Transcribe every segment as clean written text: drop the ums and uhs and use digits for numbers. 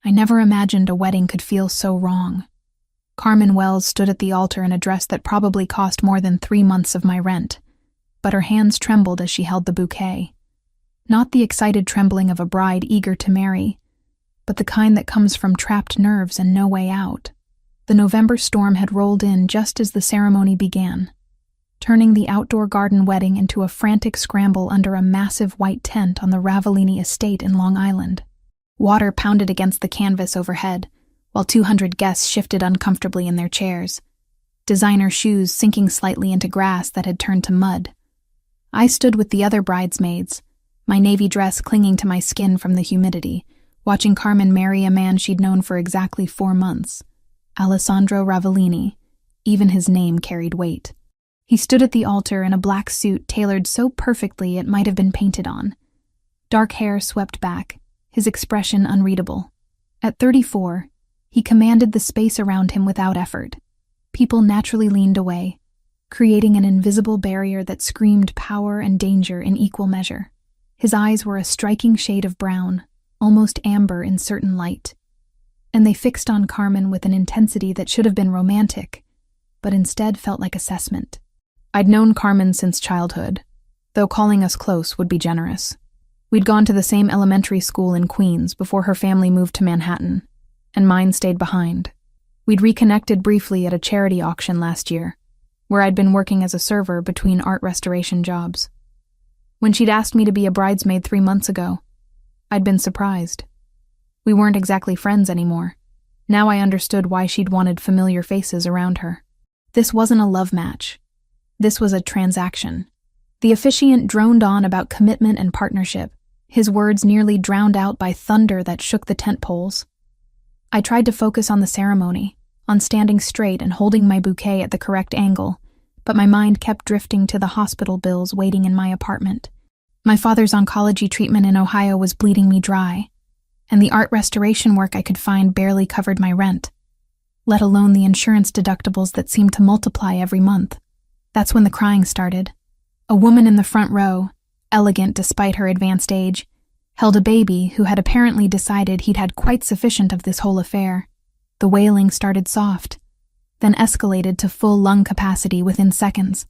I never imagined a wedding could feel so wrong. Carmen Wells stood at the altar in a dress that probably cost more than 3 months of my rent, but her hands trembled as she held the bouquet. Not the excited trembling of a bride eager to marry, but the kind that comes from trapped nerves and no way out. The November storm had rolled in just as the ceremony began, turning the outdoor garden wedding into a frantic scramble under a massive white tent on the Ravellini estate in Long Island. Water pounded against the canvas overhead, while 200 guests shifted uncomfortably in their chairs, designer shoes sinking slightly into grass that had turned to mud. I stood with the other bridesmaids, my navy dress clinging to my skin from the humidity, watching Carmen marry a man she'd known for exactly 4 months. Alessandro Ravellini. Even his name carried weight. He stood at the altar in a black suit tailored so perfectly it might have been painted on. Dark hair swept back, his expression unreadable. At 34, he commanded the space around him without effort. People naturally leaned away, creating an invisible barrier that screamed power and danger in equal measure. His eyes were a striking shade of brown, almost amber in certain light, and they fixed on Carmen with an intensity that should have been romantic, but instead felt like assessment. I'd known Carmen since childhood, though calling us close would be generous. We'd gone to the same elementary school in Queens before her family moved to Manhattan, and mine stayed behind. We'd reconnected briefly at a charity auction last year, where I'd been working as a server between art restoration jobs. When she'd asked me to be a bridesmaid 3 months ago, I'd been surprised. We weren't exactly friends anymore. Now I understood why she'd wanted familiar faces around her. This wasn't a love match. This was a transaction. The officiant droned on about commitment and partnership, his words nearly drowned out by thunder that shook the tent poles. I tried to focus on the ceremony, on standing straight and holding my bouquet at the correct angle, but my mind kept drifting to the hospital bills waiting in my apartment. My father's oncology treatment in Ohio was bleeding me dry, and the art restoration work I could find barely covered my rent, let alone the insurance deductibles that seemed to multiply every month. That's when the crying started. A woman in the front row, elegant despite her advanced age, held a baby who had apparently decided he'd had quite sufficient of this whole affair. The wailing started soft, then escalated to full lung capacity within seconds.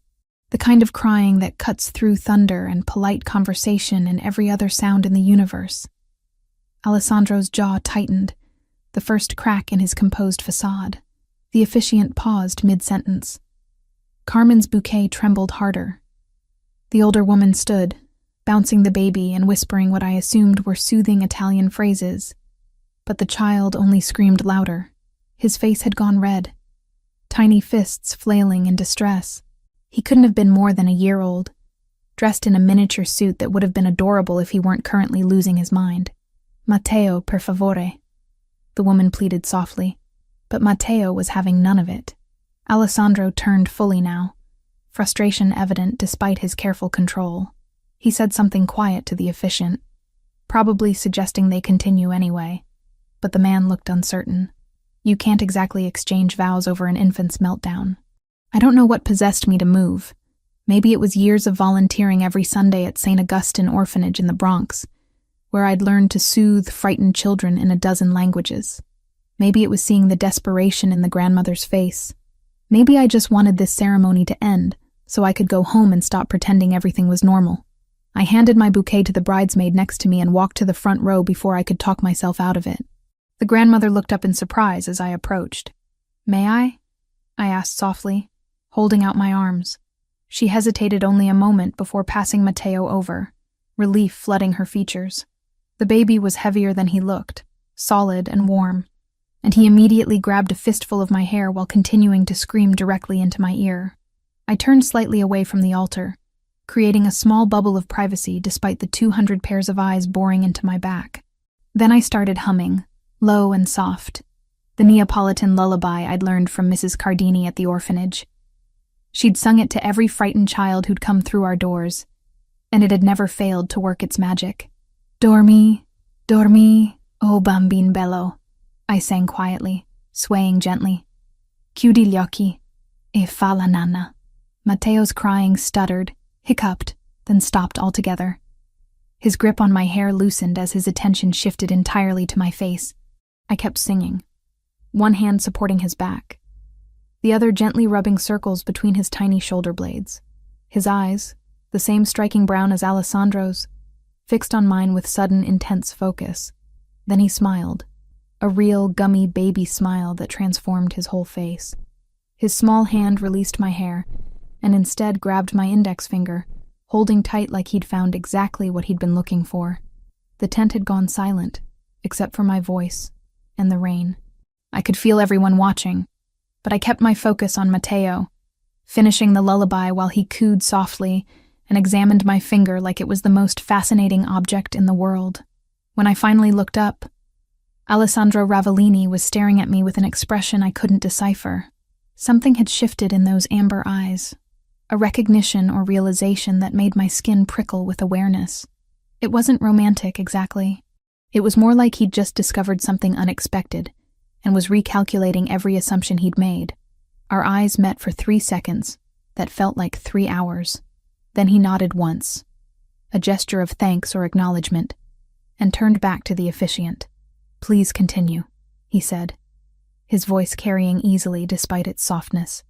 The kind of crying that cuts through thunder and polite conversation and every other sound in the universe. Alessandro's jaw tightened, the first crack in his composed facade. The officiant paused mid-sentence. Carmen's bouquet trembled harder. The older woman stood, bouncing the baby and whispering what I assumed were soothing Italian phrases. But the child only screamed louder. His face had gone red, tiny fists flailing in distress. He couldn't have been more than a year old, dressed in a miniature suit that would have been adorable if he weren't currently losing his mind. "Matteo, per favore," the woman pleaded softly, but Matteo was having none of it. Alessandro turned fully now, frustration evident despite his careful control. He said something quiet to the officiant, probably suggesting they continue anyway, but the man looked uncertain. You can't exactly exchange vows over an infant's meltdown. I don't know what possessed me to move. Maybe it was years of volunteering every Sunday at St. Augustine Orphanage in the Bronx, where I'd learned to soothe frightened children in a dozen languages. Maybe it was seeing the desperation in the grandmother's face. Maybe I just wanted this ceremony to end, so I could go home and stop pretending everything was normal. I handed my bouquet to the bridesmaid next to me and walked to the front row before I could talk myself out of it. The grandmother looked up in surprise as I approached. "May I?" I asked softly, holding out my arms. She hesitated only a moment before passing Matteo over, relief flooding her features. The baby was heavier than he looked, solid and warm, and he immediately grabbed a fistful of my hair while continuing to scream directly into my ear. I turned slightly away from the altar, creating a small bubble of privacy despite the 200 pairs of eyes boring into my back. Then I started humming, low and soft, the Neapolitan lullaby I'd learned from Mrs. Cardini at the orphanage. She'd sung it to every frightened child who'd come through our doors, and it had never failed to work its magic. "Dormi, dormi, oh bambin bello," I sang quietly, swaying gently. "Chiudi gli occhi, e fa la nanna." Matteo's crying stuttered, hiccuped, then stopped altogether. His grip on my hair loosened as his attention shifted entirely to my face. I kept singing, one hand supporting his back, the other gently rubbing circles between his tiny shoulder blades. His eyes, the same striking brown as Alessandro's, fixed on mine with sudden, intense focus. Then he smiled, a real, gummy baby smile that transformed his whole face. His small hand released my hair, and instead grabbed my index finger, holding tight like he'd found exactly what he'd been looking for. The tent had gone silent, except for my voice and the rain. I could feel everyone watching, but I kept my focus on Matteo, finishing the lullaby while he cooed softly and examined my finger like it was the most fascinating object in the world. When I finally looked up, Alessandro Ravellini was staring at me with an expression I couldn't decipher. Something had shifted in those amber eyes, a recognition or realization that made my skin prickle with awareness. It wasn't romantic exactly. It was more like he'd just discovered something unexpected and was recalculating every assumption he'd made. Our eyes met for 3 seconds that felt like 3 hours. Then he nodded once, a gesture of thanks or acknowledgement, and turned back to the officiant. "Please continue," he said, his voice carrying easily despite its softness.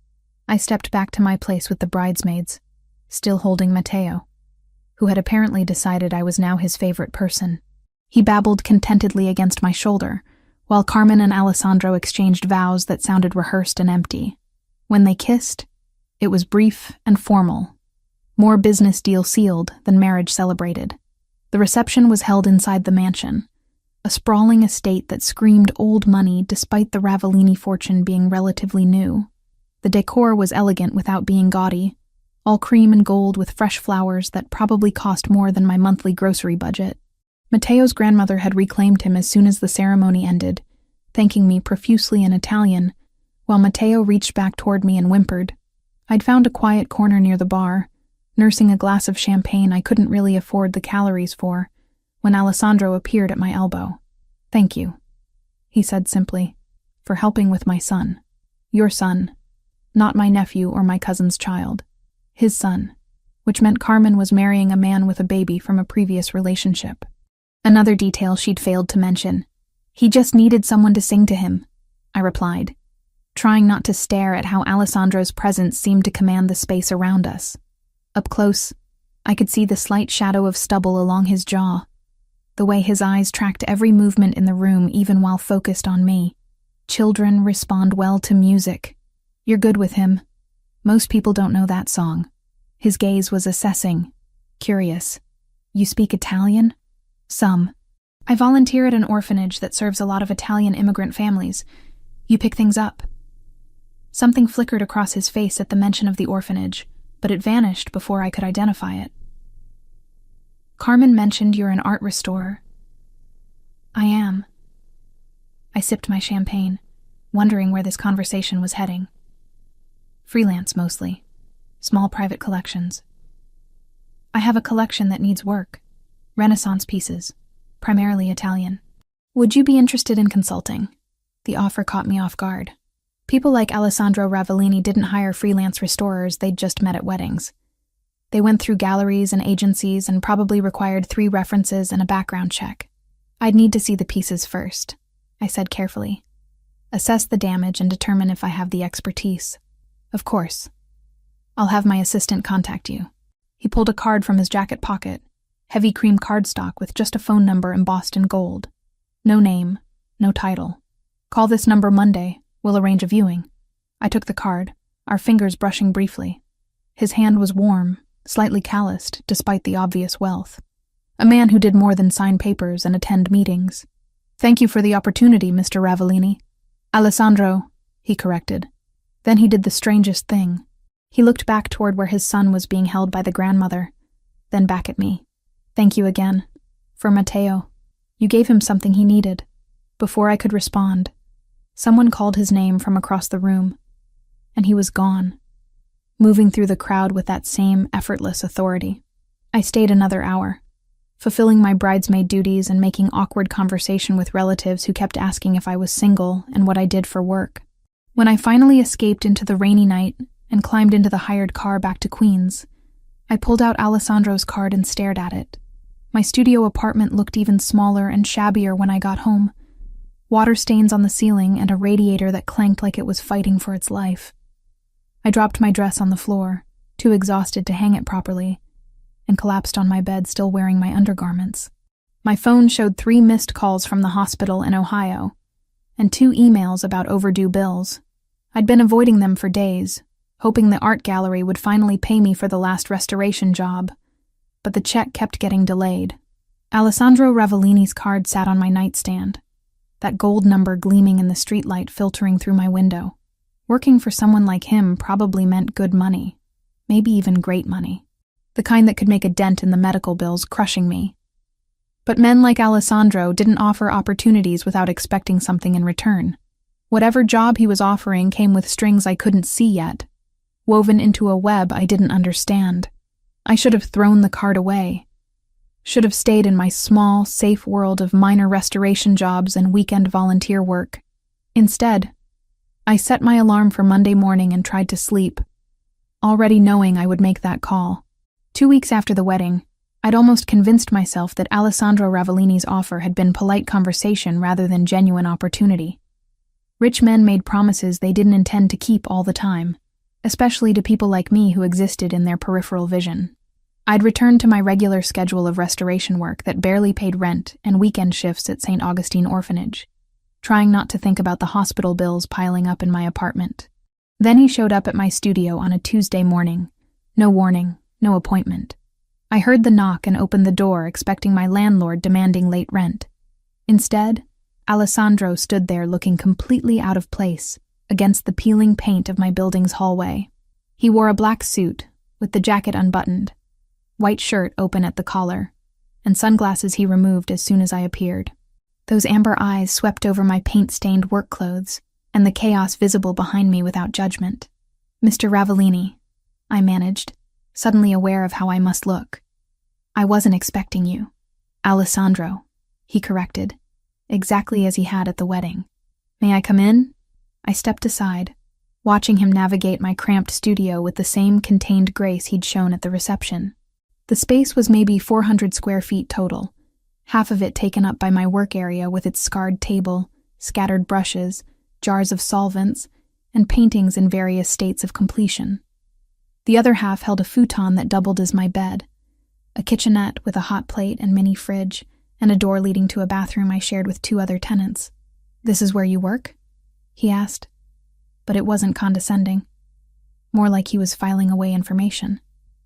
I stepped back to my place with the bridesmaids, still holding Matteo, who had apparently decided I was now his favorite person. He babbled contentedly against my shoulder, while Carmen and Alessandro exchanged vows that sounded rehearsed and empty. When they kissed, it was brief and formal, more business deal sealed than marriage celebrated. The reception was held inside the mansion, a sprawling estate that screamed old money despite the Ravellini fortune being relatively new. The decor was elegant without being gaudy, all cream and gold with fresh flowers that probably cost more than my monthly grocery budget. Matteo's grandmother had reclaimed him as soon as the ceremony ended, thanking me profusely in Italian, while Matteo reached back toward me and whimpered. I'd found a quiet corner near the bar, nursing a glass of champagne I couldn't really afford the calories for, when Alessandro appeared at my elbow. "Thank you," he said simply, "for helping with my son. Your son, not my nephew or my cousin's child. His son," which meant Carmen was marrying a man with a baby from a previous relationship. Another detail she'd failed to mention. "He just needed someone to sing to him," I replied, trying not to stare at how Alessandro's presence seemed to command the space around us. Up close, I could see the slight shadow of stubble along his jaw, the way his eyes tracked every movement in the room even while focused on me. Children respond well to music. You're good with him. Most people don't know that song. His gaze was assessing, curious. You speak Italian? Some. I volunteer at an orphanage that serves a lot of Italian immigrant families. You pick things up. Something flickered across his face at the mention of the orphanage, but it vanished before I could identify it. Carmen mentioned you're an art restorer. I am. I sipped my champagne, wondering where this conversation was heading. Freelance mostly. Small private collections. I have a collection that needs work. Renaissance pieces, primarily Italian. Would you be interested in consulting? The offer caught me off guard. People like Alessandro Ravellini didn't hire freelance restorers they'd just met at weddings. They went through galleries and agencies and probably required 3 references and a background check. I'd need to see the pieces first, I said carefully. Assess the damage and determine if I have the expertise. Of course. I'll have my assistant contact you. He pulled a card from his jacket pocket, heavy cream cardstock with just a phone number embossed in gold. No name, no title. Call this number Monday. We'll arrange a viewing. I took the card, our fingers brushing briefly. His hand was warm, slightly calloused, despite the obvious wealth. A man who did more than sign papers and attend meetings. Thank you for the opportunity, Mr. Ravellini. Alessandro, he corrected. Then he did the strangest thing. He looked back toward where his son was being held by the grandmother, then back at me. Thank you again. For Matteo. You gave him something he needed. Before I could respond, someone called his name from across the room, and he was gone, moving through the crowd with that same effortless authority. I stayed another hour, fulfilling my bridesmaid duties and making awkward conversation with relatives who kept asking if I was single and what I did for work. When I finally escaped into the rainy night and climbed into the hired car back to Queens, I pulled out Alessandro's card and stared at it. My studio apartment looked even smaller and shabbier when I got home, water stains on the ceiling and a radiator that clanked like it was fighting for its life. I dropped my dress on the floor, too exhausted to hang it properly, and collapsed on my bed still wearing my undergarments. My phone showed 3 missed calls from the hospital in Ohio, and 2 emails about overdue bills. I'd been avoiding them for days, hoping the art gallery would finally pay me for the last restoration job, but the check kept getting delayed. Alessandro Ravellini's card sat on my nightstand, that gold number gleaming in the streetlight filtering through my window. Working for someone like him probably meant good money, maybe even great money, the kind that could make a dent in the medical bills crushing me. But men like Alessandro didn't offer opportunities without expecting something in return. Whatever job he was offering came with strings I couldn't see yet, woven into a web I didn't understand. I should have thrown the card away. Should have stayed in my small, safe world of minor restoration jobs and weekend volunteer work. Instead, I set my alarm for Monday morning and tried to sleep, already knowing I would make that call. 2 weeks after the wedding, I'd almost convinced myself that Alessandro Ravellini's offer had been polite conversation rather than genuine opportunity. Rich men made promises they didn't intend to keep all the time, especially to people like me who existed in their peripheral vision. I'd returned to my regular schedule of restoration work that barely paid rent and weekend shifts at St. Augustine Orphanage, trying not to think about the hospital bills piling up in my apartment. Then he showed up at my studio on a Tuesday morning. No warning, no appointment. I heard the knock and opened the door, expecting my landlord demanding late rent. Instead, Alessandro stood there looking completely out of place against the peeling paint of my building's hallway. He wore a black suit, with the jacket unbuttoned, white shirt open at the collar, and sunglasses he removed as soon as I appeared. Those amber eyes swept over my paint-stained work clothes and the chaos visible behind me without judgment. "Mr. Ravellini," I managed, suddenly aware of how I must look. "I wasn't expecting you." "Alessandro," he corrected, exactly as he had at the wedding. "May I come in?" I stepped aside, watching him navigate my cramped studio with the same contained grace he'd shown at the reception. The space was maybe 400 square feet total, half of it taken up by my work area with its scarred table, scattered brushes, jars of solvents, and paintings in various states of completion. The other half held a futon that doubled as my bed, a kitchenette with a hot plate and mini fridge, and a door leading to a bathroom I shared with 2 other tenants. "This is where you work?" he asked, but it wasn't condescending. More like he was filing away information.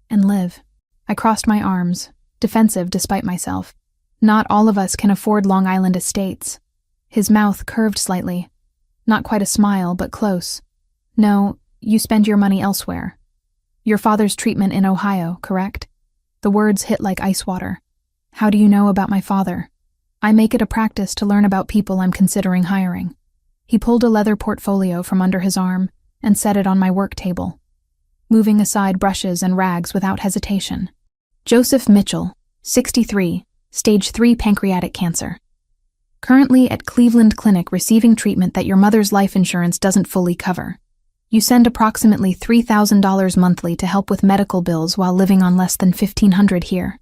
"And live." I crossed my arms, defensive despite myself. "Not all of us can afford Long Island estates." His mouth curved slightly. Not quite a smile, but close. "No, you spend your money elsewhere. Your father's treatment in Ohio, correct?" The words hit like ice water. "How do you know about my father?" "I make it a practice to learn about people I'm considering hiring." He pulled a leather portfolio from under his arm and set it on my work table, moving aside brushes and rags without hesitation. "Joseph Mitchell, 63, stage 3 pancreatic cancer. Currently at Cleveland Clinic receiving treatment that your mother's life insurance doesn't fully cover. You send approximately $3,000 monthly to help with medical bills while living on less than $1,500 here."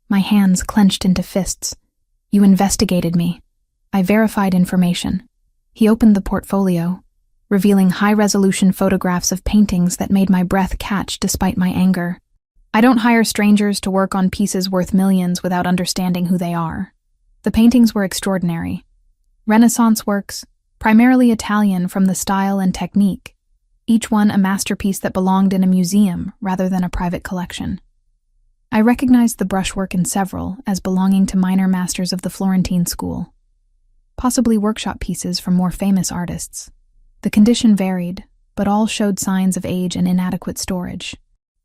My hands clenched into fists. "You investigated me." I verified information. He opened the portfolio, revealing high-resolution photographs of paintings that made my breath catch despite my anger. "I don't hire strangers to work on pieces worth millions without understanding who they are." The paintings were extraordinary. Renaissance works, primarily Italian from the style and technique, each one a masterpiece that belonged in a museum rather than a private collection. I recognized the brushwork in several as belonging to minor masters of the Florentine school, possibly workshop pieces from more famous artists. The condition varied, but all showed signs of age and inadequate storage.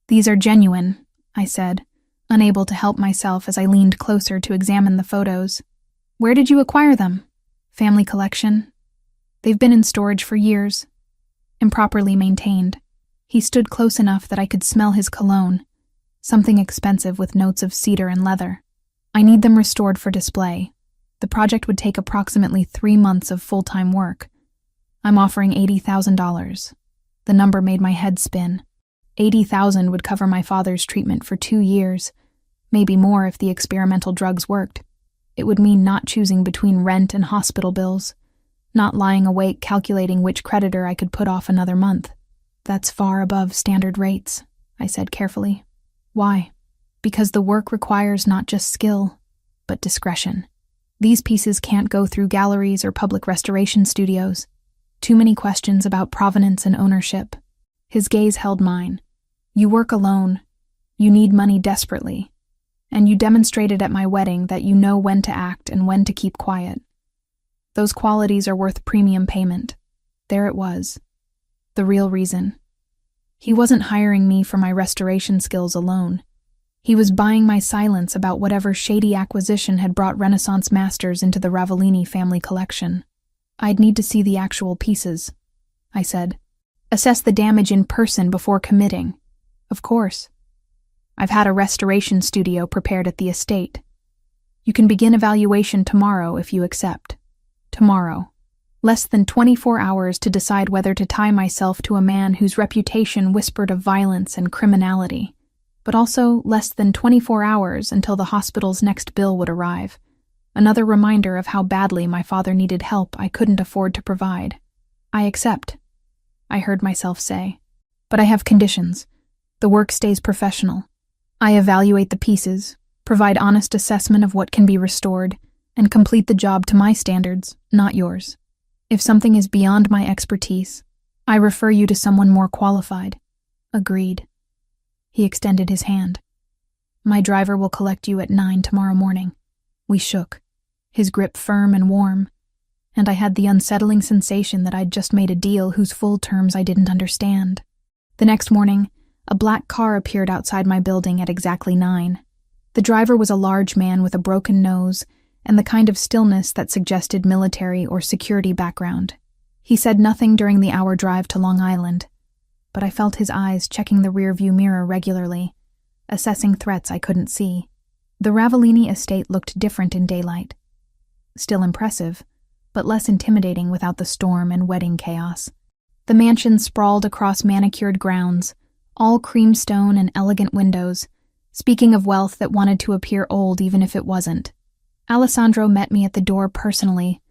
"These are genuine," I said, unable to help myself as I leaned closer to examine the photos. "Where did you acquire them?" "Family collection. They've been in storage for years. Improperly maintained." He stood close enough that I could smell his cologne, something expensive with notes of cedar and leather. "I need them restored for display. The project would take approximately 3 months of full-time work. I'm offering $80,000. The number made my head spin. $80,000 would cover my father's treatment for 2 years, maybe more if the experimental drugs worked. It would mean not choosing between rent and hospital bills, not lying awake calculating which creditor I could put off another month. That's far above standard rates, I said carefully. Why? Because the work requires not just skill, but discretion. These pieces can't go through galleries or public restoration studios. Too many questions about provenance and ownership. His gaze held mine. You work alone. You need money desperately. And you demonstrated at my wedding that you know when to act and when to keep quiet. Those qualities are worth premium payment. There it was. The real reason. He wasn't hiring me for my restoration skills alone. He was buying my silence about whatever shady acquisition had brought Renaissance masters into the Ravellini family collection. I'd need to see the actual pieces, I said. Assess the damage in person before committing. Of course. I've had a restoration studio prepared at the estate. You can begin evaluation tomorrow if you accept. Tomorrow. Less than 24 hours to decide whether to tie myself to a man whose reputation whispered of violence and criminality, but also less than 24 hours until the hospital's next bill would arrive. Another reminder of how badly my father needed help I couldn't afford to provide. I accept, I heard myself say. But I have conditions. The work stays professional. I evaluate the pieces, provide honest assessment of what can be restored, and complete the job to my standards, not yours. If something is beyond my expertise, I refer you to someone more qualified. Agreed. He extended his hand. My driver will collect you at 9 tomorrow morning. We shook, his grip firm and warm, and I had the unsettling sensation that I'd just made a deal whose full terms I didn't understand. The next morning, a black car appeared outside my building at exactly 9. The driver was a large man with a broken nose and the kind of stillness that suggested military or security background. He said nothing during the hour drive to Long Island, but I felt his eyes checking the rearview mirror regularly, assessing threats I couldn't see. The Ravellini estate looked different in daylight. Still impressive, but less intimidating without the storm and wedding chaos. The mansion sprawled across manicured grounds, all creamstone and elegant windows, speaking of wealth that wanted to appear old even if it wasn't. Alessandro met me at the door personally,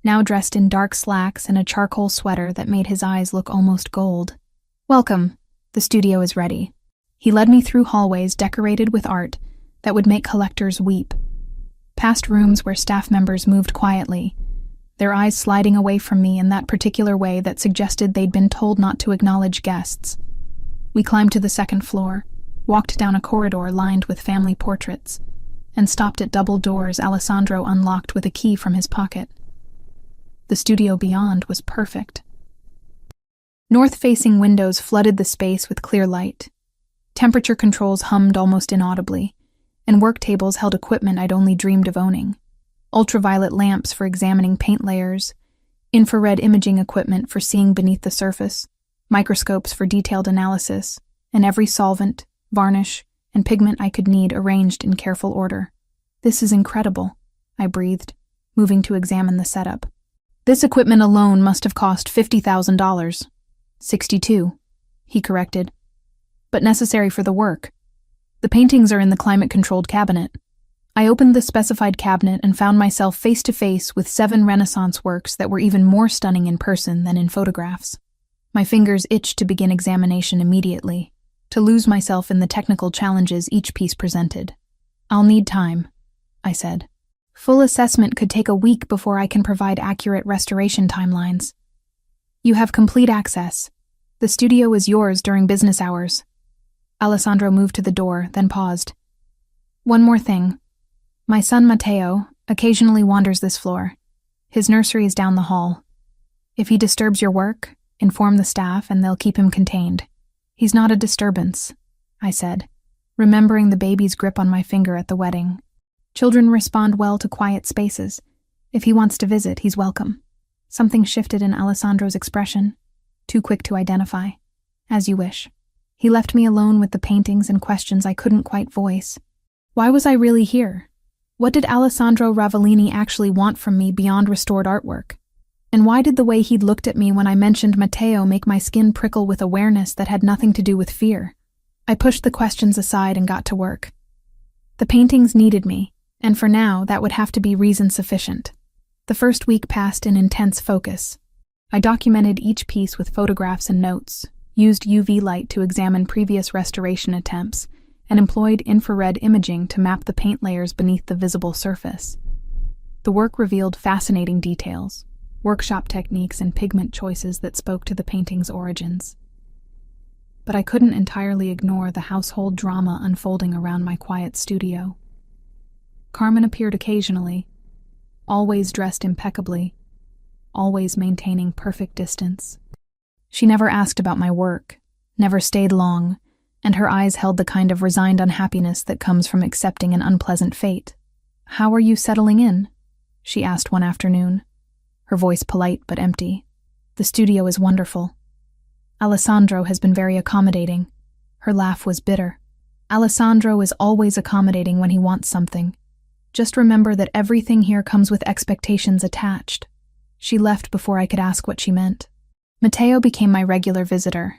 now dressed in dark slacks and a charcoal sweater that made his eyes look almost gold. Welcome, the studio is ready. He led me through hallways decorated with art that would make collectors weep, past rooms where staff members moved quietly, their eyes sliding away from me in that particular way that suggested they'd been told not to acknowledge guests. We climbed to the second floor, walked down a corridor lined with family portraits, and stopped at double doors Alessandro unlocked with a key from his pocket. The studio beyond was perfect. North-facing windows flooded the space with clear light. Temperature controls hummed almost inaudibly, and work tables held equipment I'd only dreamed of owning. Ultraviolet lamps for examining paint layers, infrared imaging equipment for seeing beneath the surface, microscopes for detailed analysis, and every solvent, varnish, and pigment I could need arranged in careful order. This is incredible, I breathed, moving to examine the setup. This equipment alone must have cost $50,000. 62, he corrected. But necessary for the work. The paintings are in the climate-controlled cabinet. I opened the specified cabinet and found myself face-to-face with 7 Renaissance works that were even more stunning in person than in photographs. My fingers itched to begin examination immediately, to lose myself in the technical challenges each piece presented. I'll need time, I said. Full assessment could take a week before I can provide accurate restoration timelines. You have complete access. The studio is yours during business hours. Alessandro moved to the door, then paused. One more thing. My son Matteo occasionally wanders this floor. His nursery is down the hall. If he disturbs your work, inform the staff and they'll keep him contained. He's not a disturbance, I said, remembering the baby's grip on my finger at the wedding. Children respond well to quiet spaces. If he wants to visit, he's welcome. Something shifted in Alessandro's expression, too quick to identify. As you wish. He left me alone with the paintings and questions I couldn't quite voice. Why was I really here? What did Alessandro Ravellini actually want from me beyond restored artwork? And why did the way he'd looked at me when I mentioned Matteo make my skin prickle with awareness that had nothing to do with fear? I pushed the questions aside and got to work. The paintings needed me, and for now that would have to be reason sufficient. The The first week passed in intense focus. I documented each piece with photographs and notes, used UV light to examine previous restoration attempts, and employed infrared imaging to map the paint layers beneath the visible surface. The work revealed fascinating details, workshop techniques and pigment choices that spoke to the painting's origins. But I couldn't entirely ignore the household drama unfolding around my quiet studio. Carmen appeared occasionally, always dressed impeccably, always maintaining perfect distance. She never asked about my work, never stayed long, and her eyes held the kind of resigned unhappiness that comes from accepting an unpleasant fate. "How are you settling in?" she asked one afternoon, her voice polite but empty. "The studio is wonderful. Alessandro has been very accommodating." Her laugh was bitter. "Alessandro is always accommodating when he wants something. Just remember that everything here comes with expectations attached." She left before I could ask what she meant. Matteo became my regular visitor.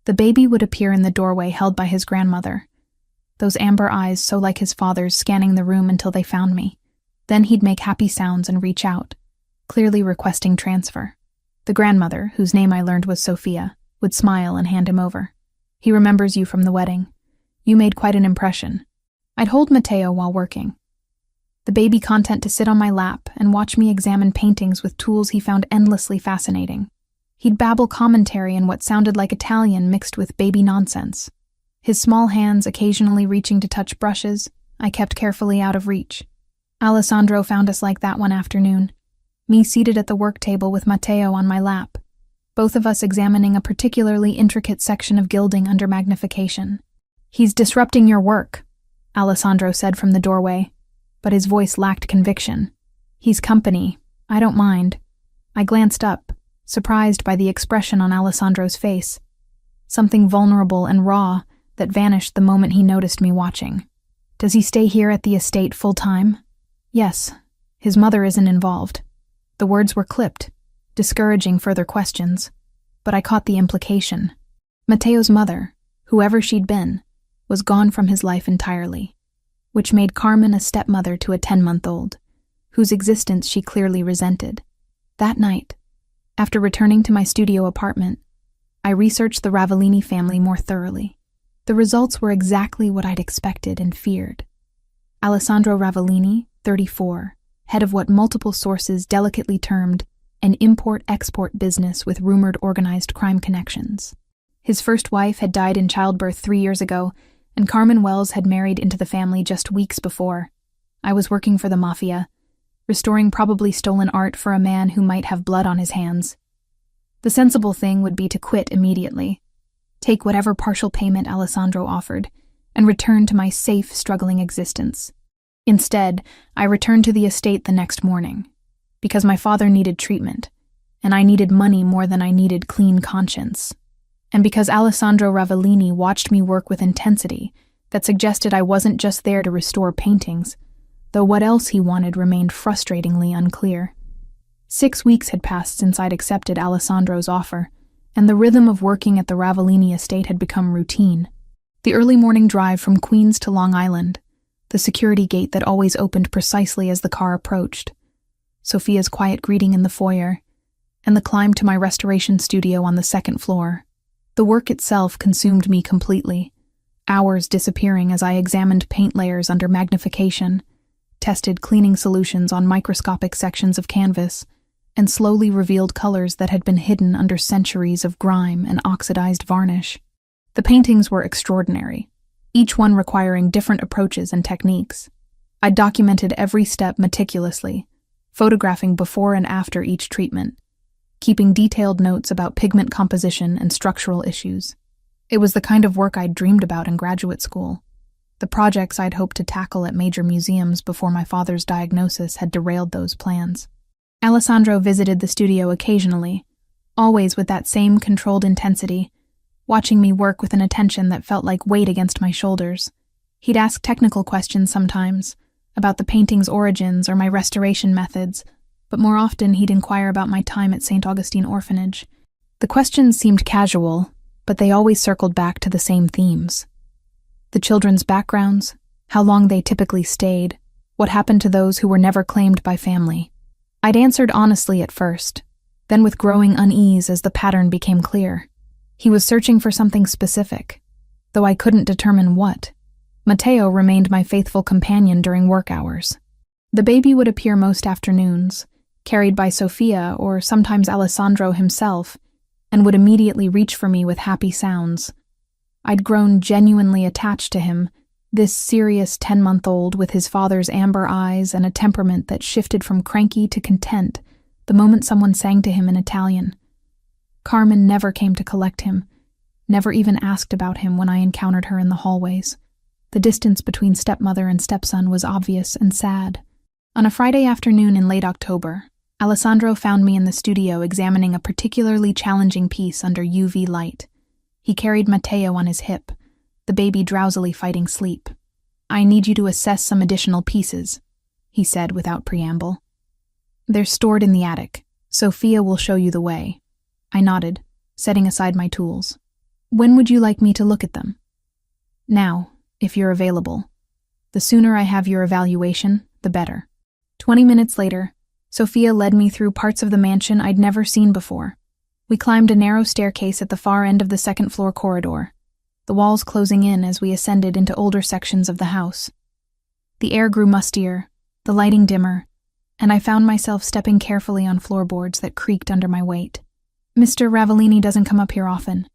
The baby would appear in the doorway held by his grandmother, those amber eyes so like his father's scanning the room until they found me. Then he'd make happy sounds and reach out, clearly requesting transfer. The grandmother, whose name I learned was Sophia, would smile and hand him over. "He remembers you from the wedding. You made quite an impression." I'd hold Matteo while working, the baby content to sit on my lap and watch me examine paintings with tools he found endlessly fascinating. He'd babble commentary in what sounded like Italian mixed with baby nonsense. His small hands occasionally reaching to touch brushes I kept carefully out of reach. Alessandro found us like that one afternoon, me seated at the work table with Matteo on my lap, both of us examining a particularly intricate section of gilding under magnification. "He's disrupting your work," Alessandro said from the doorway, but his voice lacked conviction. "He's company. I don't mind." I glanced up, surprised by the expression on Alessandro's face, something vulnerable and raw that vanished the moment he noticed me watching. "Does he stay here at the estate full-time?" "Yes. His mother isn't involved." The words were clipped, discouraging further questions, but I caught the implication. Matteo's mother, whoever she'd been, was gone from his life entirely, which made Carmen a stepmother to a 10-month-old, whose existence she clearly resented. That night, after returning to my studio apartment, I researched the Ravellini family more thoroughly. The results were exactly what I'd expected and feared. Alessandro Ravellini, 34, head of what multiple sources delicately termed an import-export business with rumored organized crime connections. His first wife had died in childbirth 3 years ago, and Carmen Wells had married into the family just weeks before. I was working for the Mafia, restoring probably stolen art for a man who might have blood on his hands. The sensible thing would be to quit immediately, take whatever partial payment Alessandro offered, and return to my safe, struggling existence. Instead, I returned to the estate the next morning, because my father needed treatment, and I needed money more than I needed clean conscience. And because Alessandro Ravellini watched me work with intensity that suggested I wasn't just there to restore paintings, though what else he wanted remained frustratingly unclear. 6 weeks had passed since I'd accepted Alessandro's offer, and the rhythm of working at the Ravellini estate had become routine. The early morning drive from Queens to Long Island, the security gate that always opened precisely as the car approached, Sophia's quiet greeting in the foyer, and the climb to my restoration studio on the second floor. The work itself consumed me completely, hours disappearing as I examined paint layers under magnification, tested cleaning solutions on microscopic sections of canvas, and slowly revealed colors that had been hidden under centuries of grime and oxidized varnish. The paintings were extraordinary, each one requiring different approaches and techniques. I documented every step meticulously, photographing before and after each treatment, keeping detailed notes about pigment composition and structural issues. It was the kind of work I'd dreamed about in graduate school. The projects I'd hoped to tackle at major museums before my father's diagnosis had derailed those plans. Alessandro visited the studio occasionally, always with that same controlled intensity, watching me work with an attention that felt like weight against my shoulders. He'd ask technical questions sometimes, about the painting's origins or my restoration methods, but more often he'd inquire about my time at St. Augustine Orphanage. The questions seemed casual, but they always circled back to the same themes. The children's backgrounds, how long they typically stayed, what happened to those who were never claimed by family. I'd answered honestly at first, then with growing unease as the pattern became clear. He was searching for something specific, though I couldn't determine what. Matteo remained my faithful companion during work hours. The baby would appear most afternoons, carried by Sofia or sometimes Alessandro himself, and would immediately reach for me with happy sounds. I'd grown genuinely attached to him, this serious 10-month-old with his father's amber eyes and a temperament that shifted from cranky to content the moment someone sang to him in Italian. Carmen never came to collect him, never even asked about him when I encountered her in the hallways. The distance between stepmother and stepson was obvious and sad. On a Friday afternoon in late October, Alessandro found me in the studio examining a particularly challenging piece under UV light. He carried Matteo on his hip, the baby drowsily fighting sleep. "I need you to assess some additional pieces," he said without preamble. "They're stored in the attic. Sofia will show you the way." I nodded, setting aside my tools. "When would you like me to look at them?" "Now, if you're available. The sooner I have your evaluation, the better." 20 minutes later, Sofia led me through parts of the mansion I'd never seen before. We climbed a narrow staircase at the far end of the second-floor corridor, the walls closing in as we ascended into older sections of the house. The air grew mustier, the lighting dimmer, and I found myself stepping carefully on floorboards that creaked under my weight. "Mr. Ravellini doesn't come up here often,"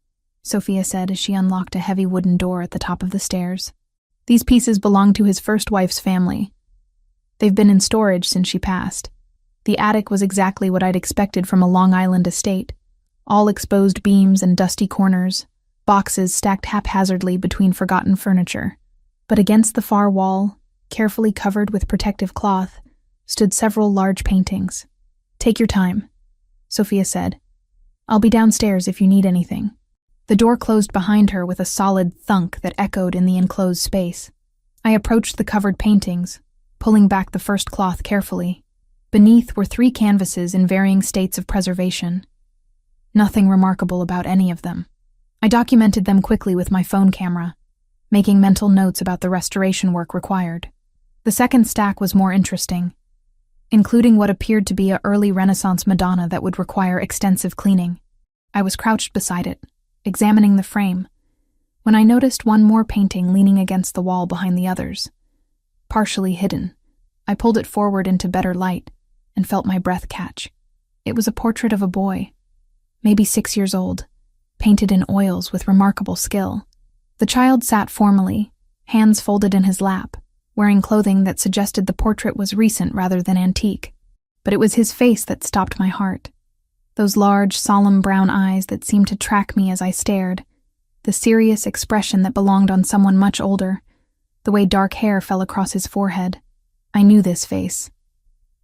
Sofia said as she unlocked a heavy wooden door at the top of the stairs. "These pieces belong to his first wife's family. They've been in storage since she passed." The attic was exactly what I'd expected from a Long Island estate. All exposed beams and dusty corners, boxes stacked haphazardly between forgotten furniture. But against the far wall, carefully covered with protective cloth, stood several large paintings. "Take your time," Sofia said. "I'll be downstairs if you need anything." The door closed behind her with a solid thunk that echoed in the enclosed space. I approached the covered paintings, pulling back the first cloth carefully. Beneath were 3 canvases in varying states of preservation. Nothing remarkable about any of them. I documented them quickly with my phone camera, making mental notes about the restoration work required. The second stack was more interesting, including what appeared to be an early Renaissance Madonna that would require extensive cleaning. I was crouched beside it, examining the frame, when I noticed one more painting leaning against the wall behind the others. Partially hidden, I pulled it forward into better light and felt my breath catch. It was a portrait of a boy, maybe 6 years old, painted in oils with remarkable skill. The child sat formally, hands folded in his lap, wearing clothing that suggested the portrait was recent rather than antique. But it was his face that stopped my heart. Those large, solemn brown eyes that seemed to track me as I stared, the serious expression that belonged on someone much older, the way dark hair fell across his forehead. I knew this face.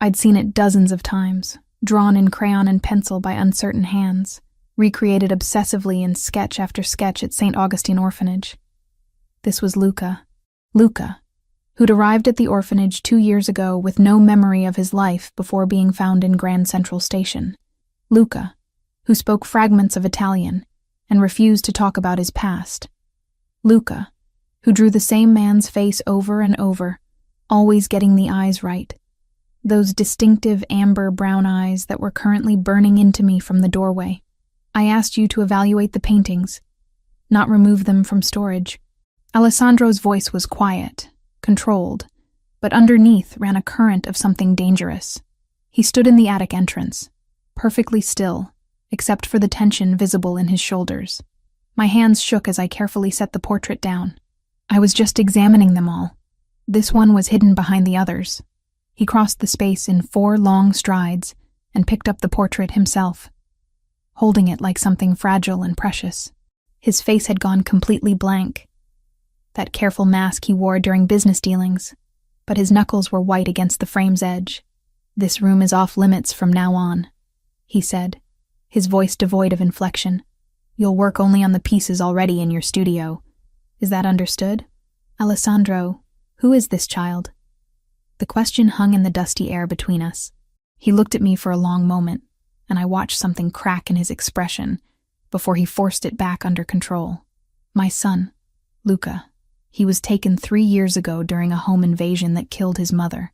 I'd seen it dozens of times, drawn in crayon and pencil by uncertain hands, recreated obsessively in sketch after sketch at St. Augustine Orphanage. This was Luca. Luca, who'd arrived at the orphanage 2 years ago with no memory of his life before being found in Grand Central Station. Luca, who spoke fragments of Italian and refused to talk about his past. Luca, who drew the same man's face over and over, always getting the eyes right. Those distinctive amber-brown eyes that were currently burning into me from the doorway. "I asked you to evaluate the paintings, not remove them from storage." Alessandro's voice was quiet, controlled, but underneath ran a current of something dangerous. He stood in the attic entrance, perfectly still, except for the tension visible in his shoulders. My hands shook as I carefully set the portrait down. I was just examining them all. This one was hidden behind the others. He crossed the space in 4 long strides and picked up the portrait himself, holding it like something fragile and precious. His face had gone completely blank, that careful mask he wore during business dealings, but his knuckles were white against the frame's edge. "This room is off limits from now on," he said, his voice devoid of inflection. "You'll work only on the pieces already in your studio. Is that understood?" "Alessandro, who is this child?" The question hung in the dusty air between us. He looked at me for a long moment, and I watched something crack in his expression before he forced it back under control. "My son, Luca. He was taken 3 years ago during a home invasion that killed his mother.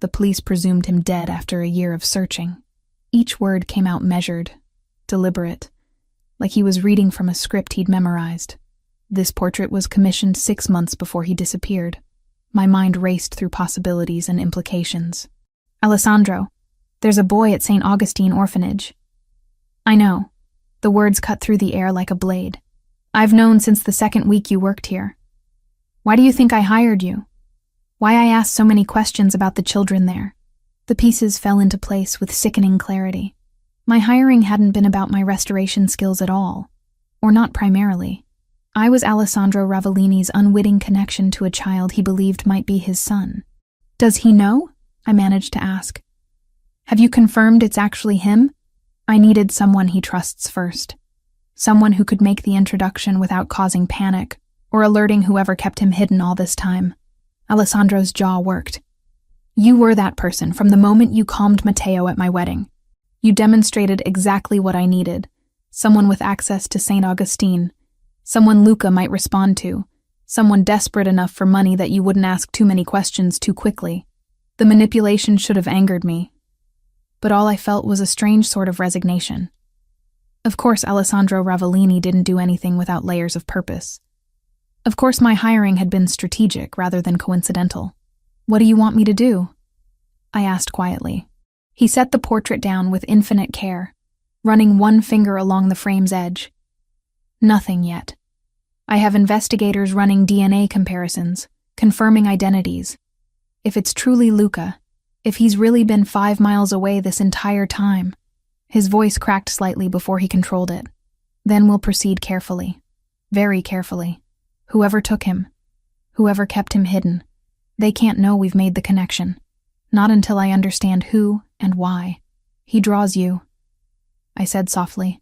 The police presumed him dead after a year of searching. Each word came out measured, deliberate, like he was reading from a script he'd memorized. This portrait was commissioned 6 months before he disappeared. My mind raced through possibilities and implications. Alessandro, there's a boy at St. Augustine Orphanage. I know. The words cut through the air like a blade. I've known since the second week you worked here. Why do you think I hired you? Why I asked so many questions about the children there? The pieces fell into place with sickening clarity. My hiring hadn't been about my restoration skills at all, or not primarily. I was Alessandro Ravellini's unwitting connection to a child he believed might be his son. Does he know? I managed to ask. Have you confirmed it's actually him? I needed someone he trusts first. Someone who could make the introduction without causing panic, or alerting whoever kept him hidden all this time. Alessandro's jaw worked. You were that person from the moment you calmed Matteo at my wedding. You demonstrated exactly what I needed. Someone with access to St. Augustine. Someone Luca might respond to. Someone desperate enough for money that you wouldn't ask too many questions too quickly. The manipulation should have angered me. But all I felt was a strange sort of resignation. Of course, Alessandro Ravellini didn't do anything without layers of purpose. Of course, my hiring had been strategic rather than coincidental. What do you want me to do? I asked quietly. He set the portrait down with infinite care, running one finger along the frame's edge. Nothing yet. I have investigators running DNA comparisons, confirming identities. If it's truly Luca, if he's really been 5 miles away this entire time. His voice cracked slightly before he controlled it. Then we'll proceed carefully. Very carefully. Whoever took him, whoever kept him hidden, they can't know we've made the connection. Not until I understand who and why. He draws you, I said softly.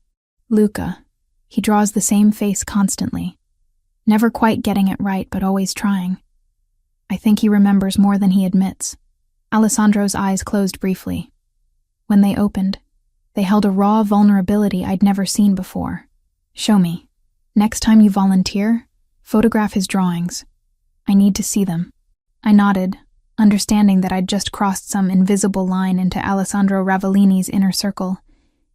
Luca. He draws the same face constantly. Never quite getting it right, but always trying. I think he remembers more than he admits. Alessandro's eyes closed briefly. When they opened, they held a raw vulnerability I'd never seen before. Show me. Next time you volunteer, photograph his drawings. I need to see them. I nodded, understanding that I'd just crossed some invisible line into Alessandro Ravellini's inner circle,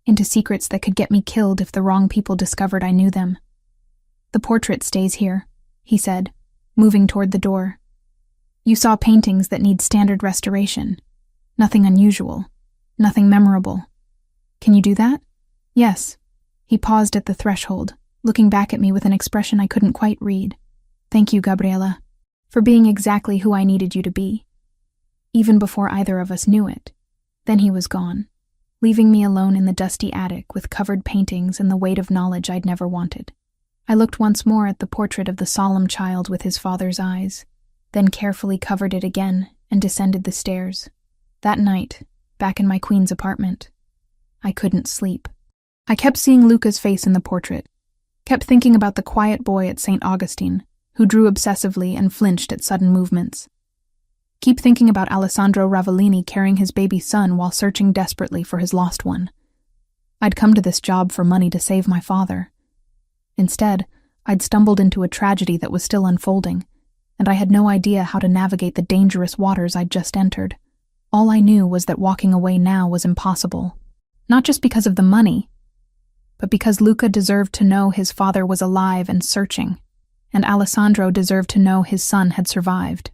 into secrets that could get me killed if the wrong people discovered I knew them. The portrait stays here, he said, moving toward the door. You saw paintings that need standard restoration. Nothing unusual. Nothing memorable. Can you do that? Yes. He paused at the threshold, looking back at me with an expression I couldn't quite read. Thank you, Gabriella, for being exactly who I needed you to be. Even before either of us knew it. Then he was gone, leaving me alone in the dusty attic with covered paintings and the weight of knowledge I'd never wanted. I looked once more at the portrait of the solemn child with his father's eyes, then carefully covered it again and descended the stairs. That night, back in my queen's apartment, I couldn't sleep. I kept seeing Luca's face in the portrait, kept thinking about the quiet boy at St. Augustine, who drew obsessively and flinched at sudden movements. Keep thinking about Alessandro Ravellini carrying his baby son while searching desperately for his lost one. I'd come to this job for money to save my father. Instead, I'd stumbled into a tragedy that was still unfolding, and I had no idea how to navigate the dangerous waters I'd just entered. All I knew was that walking away now was impossible. Not just because of the money, but because Luca deserved to know his father was alive and searching, and Alessandro deserved to know his son had survived.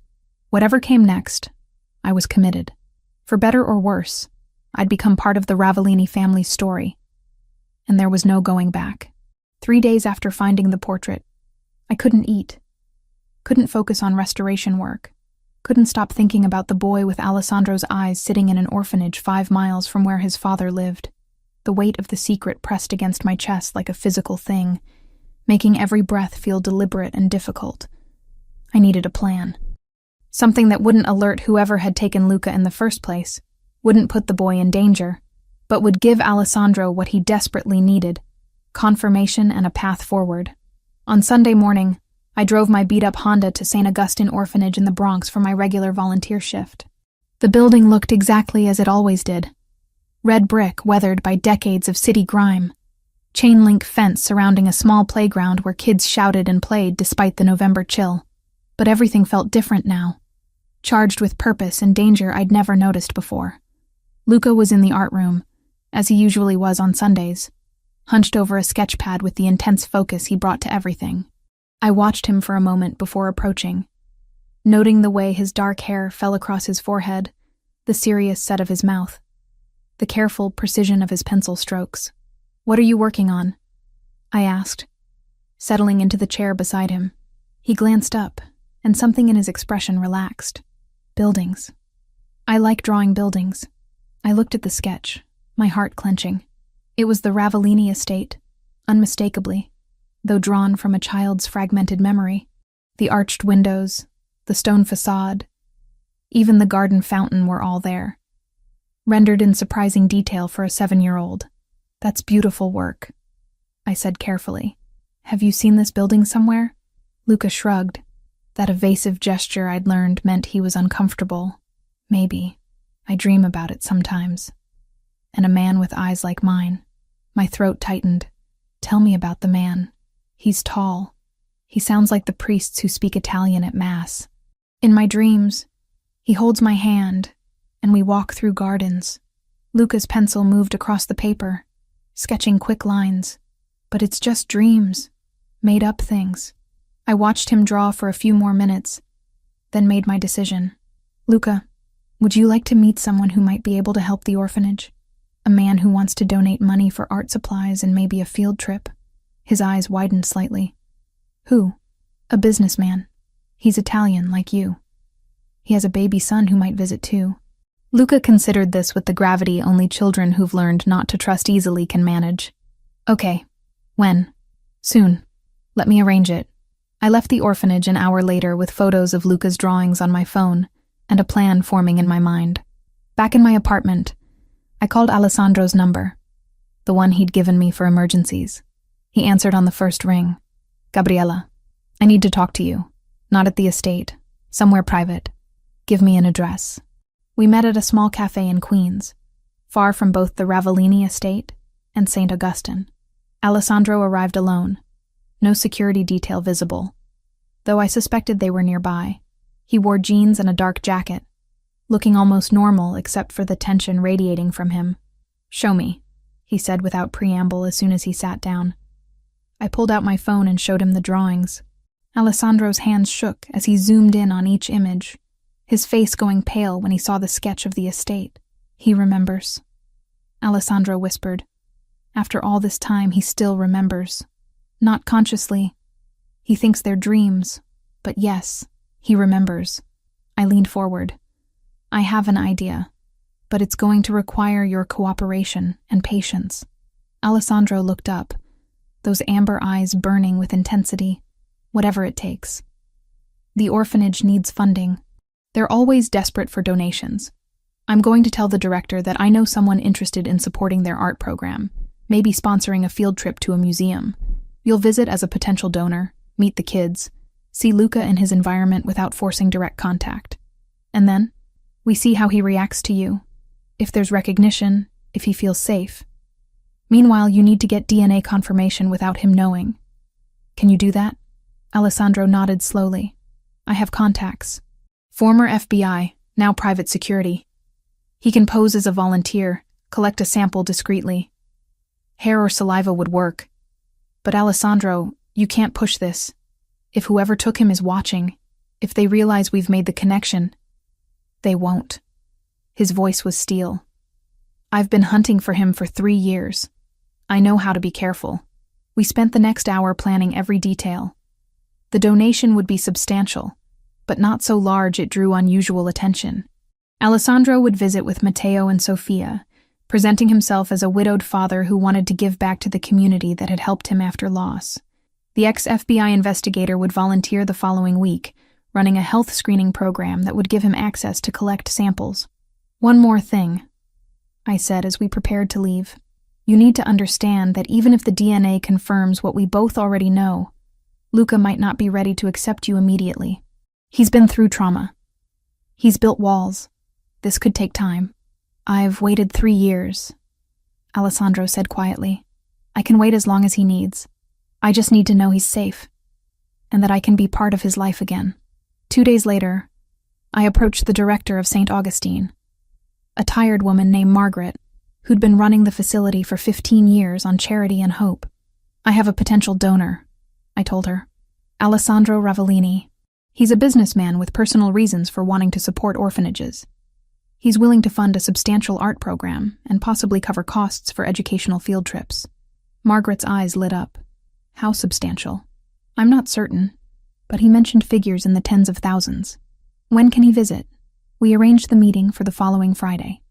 Whatever came next, I was committed. For better or worse, I'd become part of the Ravellini family's story, and there was no going back. 3 days after finding the portrait, I couldn't eat, couldn't focus on restoration work, couldn't stop thinking about the boy with Alessandro's eyes sitting in an orphanage 5 miles from where his father lived. The weight of the secret pressed against my chest like a physical thing, making every breath feel deliberate and difficult. I needed a plan. Something that wouldn't alert whoever had taken Luca in the first place, wouldn't put the boy in danger, but would give Alessandro what he desperately needed: confirmation and a path forward. On Sunday morning, I drove my beat-up Honda to St. Augustine Orphanage in the Bronx for my regular volunteer shift. The building looked exactly as it always did. Red brick weathered by decades of city grime. Chain-link fence surrounding a small playground where kids shouted and played despite the November chill. But everything felt different now. charged with purpose and danger I'd never noticed before. Luca was in the art room, as he usually was on Sundays, hunched over a sketch pad with the intense focus he brought to everything. I watched him for a moment before approaching, noting the way his dark hair fell across his forehead, the serious set of his mouth, the careful precision of his pencil strokes. "What are you working on?" I asked, settling into the chair beside him. He glanced up, and something in his expression relaxed. "Buildings. I like drawing buildings." I looked at the sketch, my heart clenching. It was the Ravellini estate, unmistakably, though drawn from a child's fragmented memory. The arched windows, the stone facade, even the garden fountain were all there, rendered in surprising detail for a 7-year-old. "That's beautiful work," I said carefully. "Have you seen this building somewhere?" Luca shrugged. That evasive gesture I'd learned meant he was uncomfortable. "Maybe. I dream about it sometimes." "And a man with eyes like mine." My throat tightened. "Tell me about the man." "He's tall. He sounds like the priests who speak Italian at Mass. In my dreams, he holds my hand, and we walk through gardens." Luca's pencil moved across the paper, sketching quick lines. "But it's just dreams, made-up things." I watched him draw for a few more minutes, then made my decision. "Luca, would you like to meet someone who might be able to help the orphanage? A man who wants to donate money for art supplies and maybe a field trip?" His eyes widened slightly. "Who?" "A businessman. He's Italian, like you. He has a baby son who might visit too." Luca considered this with the gravity only children who've learned not to trust easily can manage. "Okay. When?" "Soon. Let me arrange it." I left the orphanage an hour later with photos of Luca's drawings on my phone and a plan forming in my mind. Back in my apartment, I called Alessandro's number, the one he'd given me for emergencies. He answered on the first ring. "Gabriella, I need to talk to you. Not at the estate. Somewhere private. Give me an address." We met at a small cafe in Queens, far from both the Ravellini estate and St. Augustine. Alessandro arrived alone. No security detail visible, though I suspected they were nearby. He wore jeans and a dark jacket, looking almost normal except for the tension radiating from him. "Show me," he said without preamble as soon as he sat down. I pulled out my phone and showed him the drawings. Alessandro's hands shook as he zoomed in on each image, his face going pale when he saw the sketch of the estate. "He remembers," Alessandro whispered. "After all this time, he still remembers. Not consciously. He thinks they're dreams, but yes, he remembers." I leaned forward. "I have an idea, but it's going to require your cooperation and patience." Alessandro looked up, those amber eyes burning with intensity. "Whatever it takes. The orphanage needs funding. They're always desperate for donations. I'm going to tell the director that I know someone interested in supporting their art program, maybe sponsoring a field trip to a museum. You'll visit as a potential donor, meet the kids, see Luca in his environment without forcing direct contact. And then, we see how he reacts to you. If there's recognition, if he feels safe. Meanwhile, you need to get DNA confirmation without him knowing. Can you do that?" Alessandro nodded slowly. "I have contacts. Former FBI, now private security. He can pose as a volunteer, collect a sample discreetly. Hair or saliva would work. But Alessandro, you can't push this. If whoever took him is watching, if they realize we've made the connection, they won't." His voice was steel. "I've been hunting for him for 3 years. I know how to be careful." We spent the next hour planning every detail. The donation would be substantial, but not so large it drew unusual attention. Alessandro would visit with Matteo and Sofia, presenting himself as a widowed father who wanted to give back to the community that had helped him after loss. The ex-FBI investigator would volunteer the following week, running a health screening program that would give him access to collect samples. "One more thing," I said as we prepared to leave. "You need to understand that even if the DNA confirms what we both already know, Luca might not be ready to accept you immediately. He's been through trauma. He's built walls. This could take time." "I've waited 3 years," Alessandro said quietly. "I can wait as long as he needs. I just need to know he's safe, and that I can be part of his life again." 2 days later, I approached the director of St. Augustine, a tired woman named Margaret, who'd been running the facility for 15 years on charity and hope. I have a potential donor, I told her. Alessandro Ravellini. He's a businessman with personal reasons for wanting to support orphanages. He's willing to fund a substantial art program and possibly cover costs for educational field trips. Margaret's eyes lit up. How substantial? I'm not certain, but he mentioned figures in the tens of thousands. When can he visit? We arranged the meeting for the following Friday.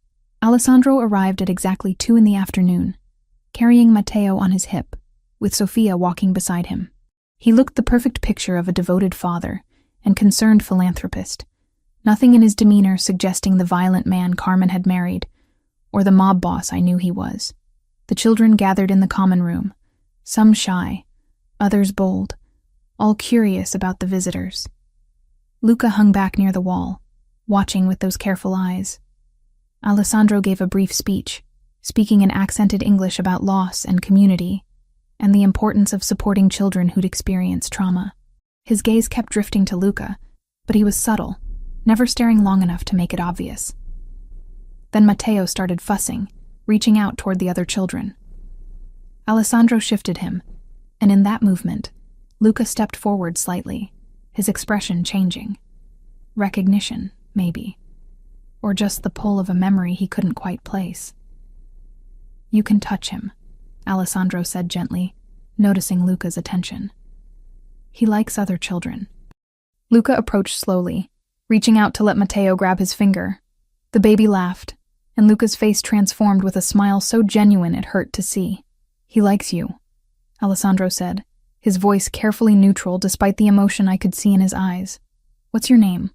Alessandro arrived at exactly 2 p.m, carrying Matteo on his hip, with Sofia walking beside him. He looked the perfect picture of a devoted father and concerned philanthropist, nothing in his demeanor suggesting the violent man Carmen had married, or the mob boss I knew he was. The children gathered in the common room, some shy, others bold, all curious about the visitors. Luca hung back near the wall, watching with those careful eyes. Alessandro gave a brief speech, speaking in accented English about loss and community, and the importance of supporting children who'd experienced trauma. His gaze kept drifting to Luca, but he was subtle, never staring long enough to make it obvious. Then Matteo started fussing, reaching out toward the other children. Alessandro shifted him, and in that movement, Luca stepped forward slightly, his expression changing. Recognition, maybe. Or just the pull of a memory he couldn't quite place. "You can touch him," Alessandro said gently, noticing Luca's attention. "He likes other children." Luca approached slowly, reaching out to let Matteo grab his finger. The baby laughed, and Luca's face transformed with a smile so genuine it hurt to see. "He likes you," Alessandro said, his voice carefully neutral despite the emotion I could see in his eyes. "What's your name?"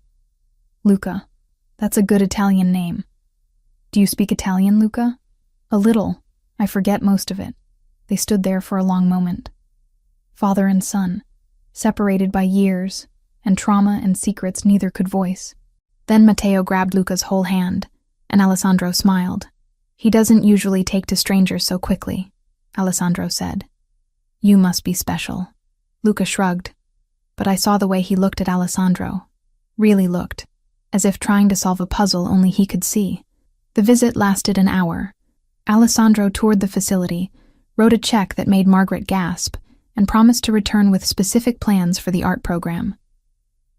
"Luca. That's a good Italian name." "Do you speak Italian, Luca?" "A little. I forget most of it." They stood there for a long moment. Father and son, separated by years, and trauma and secrets neither could voice. Then Matteo grabbed Luca's whole hand, and Alessandro smiled. "He doesn't usually take to strangers so quickly," Alessandro said. "You must be special." Luca shrugged, but I saw the way he looked at Alessandro. Really looked, as if trying to solve a puzzle only he could see. The visit lasted an hour. Alessandro toured the facility, wrote a check that made Margaret gasp, and promised to return with specific plans for the art program.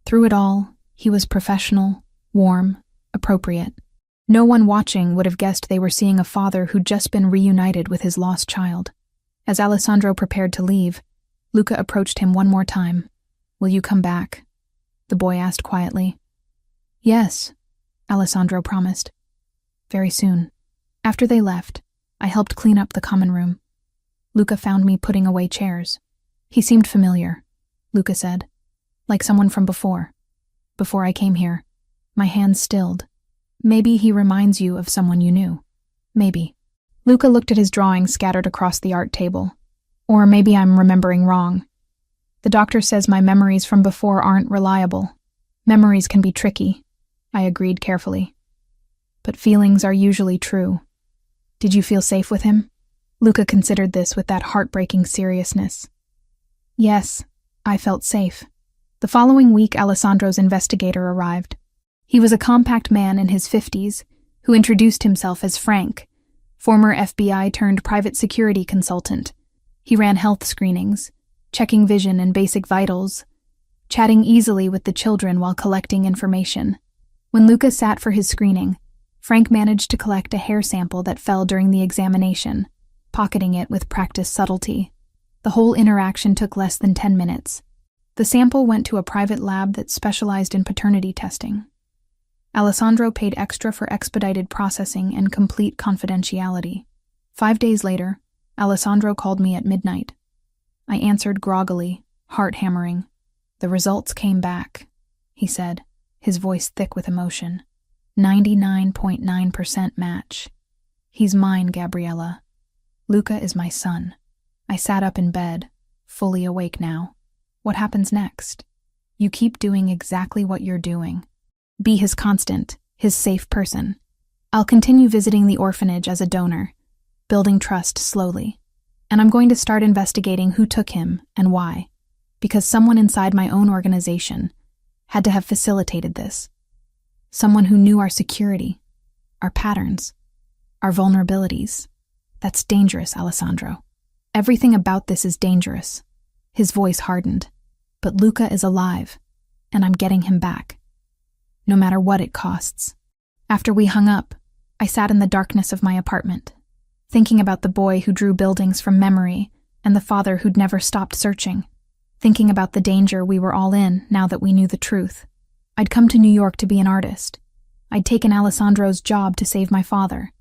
Through it all, he was professional, warm, appropriate. No one watching would have guessed they were seeing a father who'd just been reunited with his lost child. As Alessandro prepared to leave, Luca approached him one more time. "Will you come back?" the boy asked quietly. "Yes," Alessandro promised. "Very soon." After they left, I helped clean up the common room. Luca found me putting away chairs. "He seemed familiar," Luca said. "Like someone from before. Before I came here." My hands stilled. "Maybe he reminds you of someone you knew." "Maybe." Luca looked at his drawings scattered across the art table. "Or maybe I'm remembering wrong. The doctor says my memories from before aren't reliable. Memories can be tricky," I agreed carefully. "But feelings are usually true." "Did you feel safe with him?" Luca considered this with that heartbreaking seriousness. "Yes, I felt safe." The following week, Alessandro's investigator arrived. He was a compact man in his 50s who introduced himself as Frank, former FBI turned private security consultant. He ran health screenings, checking vision and basic vitals, chatting easily with the children while collecting information. When Luca sat for his screening, Frank managed to collect a hair sample that fell during the examination, pocketing it with practiced subtlety. The whole interaction took less than 10 minutes. The sample went to a private lab that specialized in paternity testing. Alessandro paid extra for expedited processing and complete confidentiality. 5 days later, Alessandro called me at midnight. I answered groggily, heart hammering. "The results came back," he said, his voice thick with emotion. 99.9% match. "He's mine, Gabriella. Luca is my son." I sat up in bed, fully awake now. "What happens next?" "You keep doing exactly what you're doing. Be his constant, his safe person. I'll continue visiting the orphanage as a donor, building trust slowly. And I'm going to start investigating who took him and why, because someone inside my own organization had to have facilitated this. Someone who knew our security, our patterns, our vulnerabilities. That's dangerous, Alessandro. Everything about this is dangerous. His voice hardened. But Luca is alive, and I'm getting him back. No matter what it costs. After we hung up, I sat in the darkness of my apartment, thinking about the boy who drew buildings from memory and the father who'd never stopped searching, thinking about the danger we were all in now that we knew the truth. I'd come to New York to be an artist. I'd taken Alessandro's job to save my father.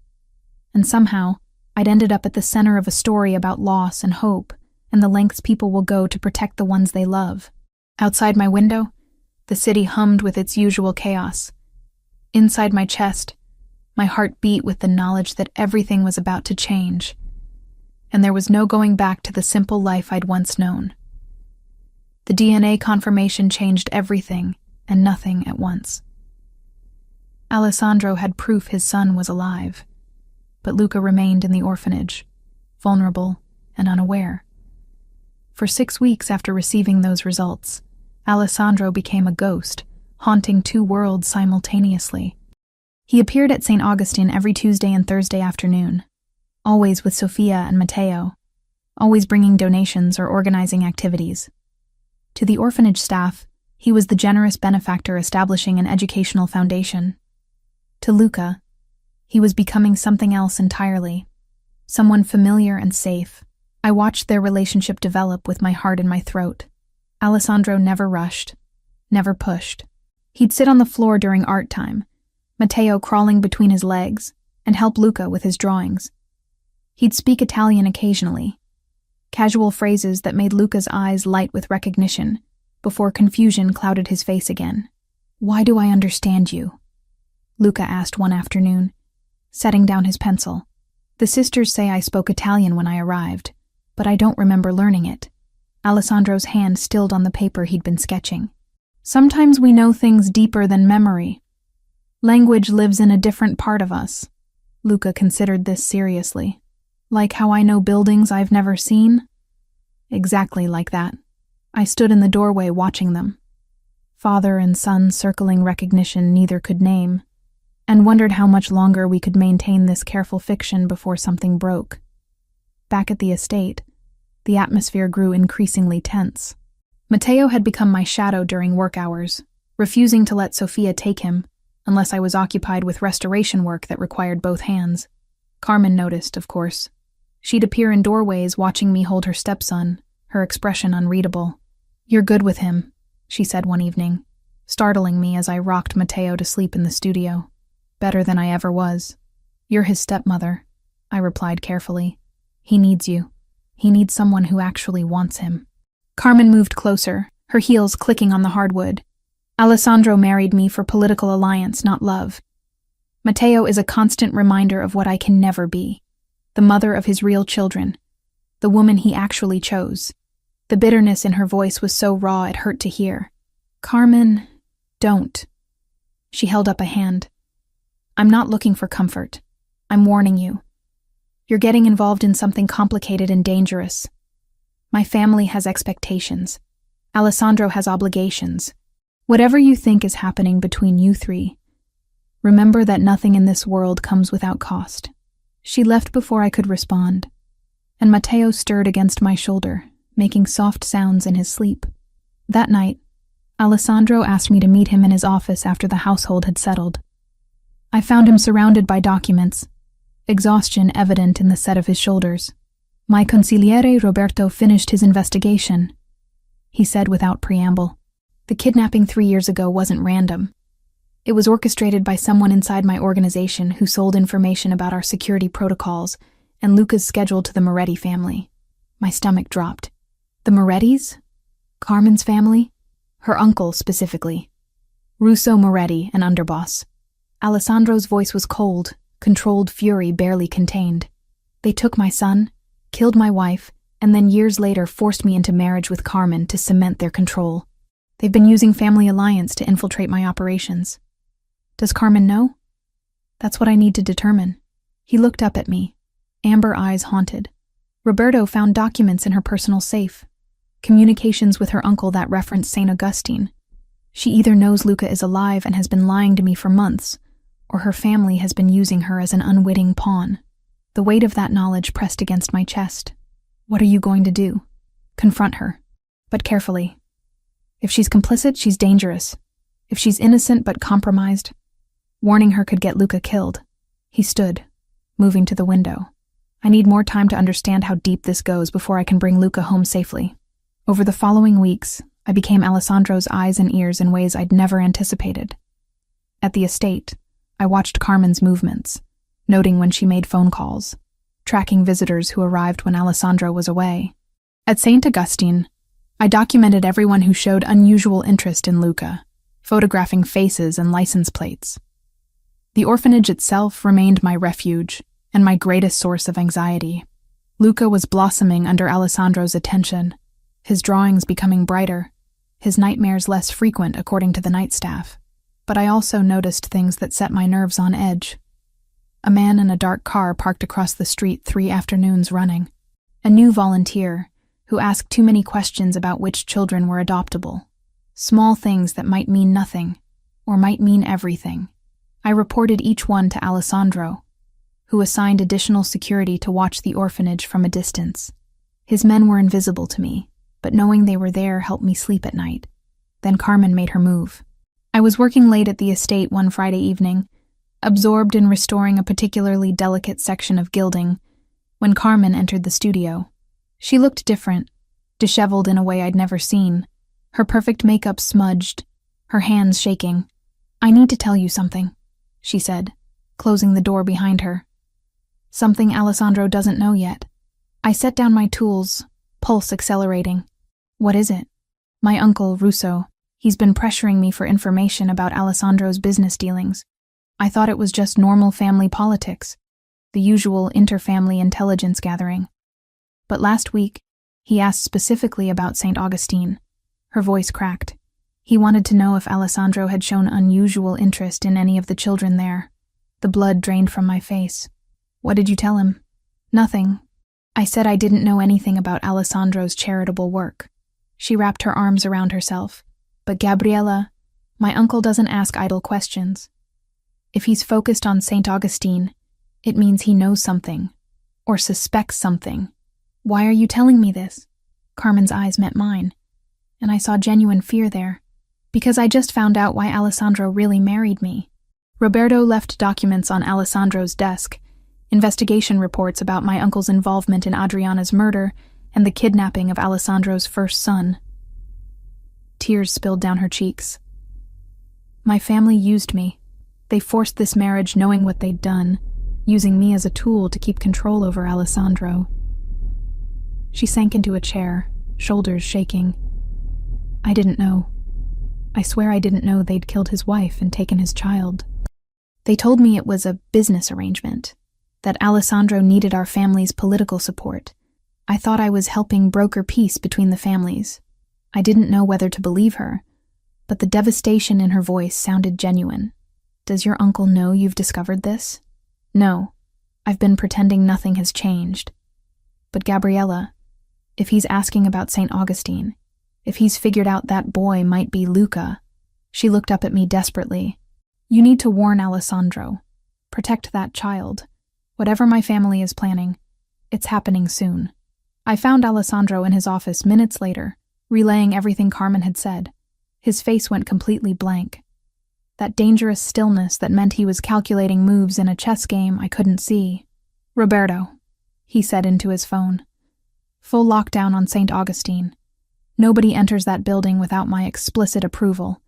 And somehow, I'd ended up at the center of a story about loss and hope and the lengths people will go to protect the ones they love. Outside my window, the city hummed with its usual chaos. Inside my chest, my heart beat with the knowledge that everything was about to change, and there was no going back to the simple life I'd once known. The DNA confirmation changed everything and nothing at once. Alessandro had proof his son was alive, but Luca remained in the orphanage, vulnerable and unaware. For 6 weeks after receiving those results, Alessandro became a ghost, haunting 2 worlds simultaneously. He appeared at St. Augustine every Tuesday and Thursday afternoon, always with Sofia and Matteo, always bringing donations or organizing activities. To the orphanage staff, he was the generous benefactor establishing an educational foundation. To Luca, he was becoming something else entirely, someone familiar and safe. I watched their relationship develop with my heart in my throat. Alessandro never rushed, never pushed. He'd sit on the floor during art time, Matteo crawling between his legs, and help Luca with his drawings. He'd speak Italian occasionally, casual phrases that made Luca's eyes light with recognition, before confusion clouded his face again. "Why do I understand you?" Luca asked one afternoon, setting down his pencil. "The sisters say I spoke Italian when I arrived, but I don't remember learning it." Alessandro's hand stilled on the paper he'd been sketching. "Sometimes we know things deeper than memory. Language lives in a different part of us." Luca considered this seriously. "Like how I know buildings I've never seen?" "Exactly like that." I stood in the doorway watching them, father and son circling recognition neither could name, and wondered how much longer we could maintain this careful fiction before something broke. Back at the estate, the atmosphere grew increasingly tense. Matteo had become my shadow during work hours, refusing to let Sofia take him unless I was occupied with restoration work that required both hands. Carmen noticed, of course. She'd appear in doorways watching me hold her stepson, her expression unreadable. "You're good with him," she said one evening, startling me as I rocked Matteo to sleep in the studio. "Better than I ever was." "You're his stepmother," I replied carefully. "He needs you. He needs someone who actually wants him." Carmen moved closer, her heels clicking on the hardwood. "Alessandro married me for political alliance, not love. Matteo is a constant reminder of what I can never be, the mother of his real children, the woman he actually chose." The bitterness in her voice was so raw it hurt to hear. "Carmen, don't." She held up a hand. "I'm not looking for comfort. I'm warning you. You're getting involved in something complicated and dangerous. My family has expectations. Alessandro has obligations. Whatever you think is happening between you 3, remember that nothing in this world comes without cost." She left before I could respond, and Matteo stirred against my shoulder, making soft sounds in his sleep. That night, Alessandro asked me to meet him in his office after the household had settled. I found him surrounded by documents, exhaustion evident in the set of his shoulders. "My consigliere Roberto finished his investigation," he said without preamble. "The kidnapping 3 years ago wasn't random. It was orchestrated by someone inside my organization who sold information about our security protocols and Luca's schedule to the Moretti family." My stomach dropped. The Morettis? Carmen's family? Her uncle, specifically. Russo Moretti, an underboss. Alessandro's voice was cold, controlled fury barely contained. "They took my son, killed my wife, and then years later forced me into marriage with Carmen to cement their control. They've been using family alliance to infiltrate my operations. Does Carmen know? That's what I need to determine." He looked up at me, amber eyes haunted. "Roberto found documents in her personal safe, communications with her uncle that referenced St. Augustine. She either knows Luca is alive and has been lying to me for months, or her family has been using her as an unwitting pawn. The weight of that knowledge pressed against my chest. What are you going to do? Confront her, but carefully. If she's complicit, she's dangerous. If she's innocent but compromised, warning her could get Luca killed. He stood, moving to the window. I need more time to understand how deep this goes before I can bring Luca home safely. Over the following weeks, I became Alessandro's eyes and ears in ways I'd never anticipated. At the estate, I watched Carmen's movements, noting when she made phone calls, tracking visitors who arrived when Alessandro was away. At St. Augustine, I documented everyone who showed unusual interest in Luca, photographing faces and license plates. The orphanage itself remained my refuge and my greatest source of anxiety. Luca was blossoming under Alessandro's attention, his drawings becoming brighter, his nightmares less frequent according to the night staff. But I also noticed things that set my nerves on edge. A man in a dark car parked across the street 3 afternoons running. A new volunteer who asked too many questions about which children were adoptable. Small things that might mean nothing, or might mean everything. I reported each one to Alessandro, who assigned additional security to watch the orphanage from a distance. His men were invisible to me, but knowing they were there helped me sleep at night. Then Carmen made her move. I was working late at the estate one Friday evening, absorbed in restoring a particularly delicate section of gilding, when Carmen entered the studio. She looked different, disheveled in a way I'd never seen, her perfect makeup smudged, her hands shaking. "I need to tell you something," she said, closing the door behind her. "Something Alessandro doesn't know yet." I set down my tools, pulse accelerating. "What is it?" "My uncle, Russo. He's been pressuring me for information about Alessandro's business dealings. I thought it was just normal family politics, the usual inter-family intelligence gathering. But last week, he asked specifically about St. Augustine." Her voice cracked. "He wanted to know if Alessandro had shown unusual interest in any of the children there." The blood drained from my face. "What did you tell him?" "Nothing. I said I didn't know anything about Alessandro's charitable work." She wrapped her arms around herself. "But Gabriella, my uncle doesn't ask idle questions. If he's focused on St. Augustine, it means he knows something, or suspects something." "Why are you telling me this?" Carmen's eyes met mine, and I saw genuine fear there. "Because I just found out why Alessandro really married me." Roberto left documents on Alessandro's desk, investigation reports about my uncle's involvement in Adriana's murder and the kidnapping of Alessandro's first son. Tears spilled down her cheeks. "My family used me. They forced this marriage knowing what they'd done, using me as a tool to keep control over Alessandro." She sank into a chair, shoulders shaking. "I didn't know. I swear I didn't know they'd killed his wife and taken his child. They told me it was a business arrangement, that Alessandro needed our family's political support. I thought I was helping broker peace between the families. I didn't know whether to believe her, but the devastation in her voice sounded genuine. "Does your uncle know you've discovered this?" "No. I've been pretending nothing has changed." "But Gabriella, if he's asking about St. Augustine, if he's figured out that boy might be Luca," she looked up at me desperately. "You need to warn Alessandro. Protect that child. Whatever my family is planning, it's happening soon." I found Alessandro in his office minutes later, relaying everything Carmen had said. His face went completely blank. That dangerous stillness that meant he was calculating moves in a chess game I couldn't see. "Roberto," he said into his phone. "Full lockdown on St. Augustine. Nobody enters that building without my explicit approval.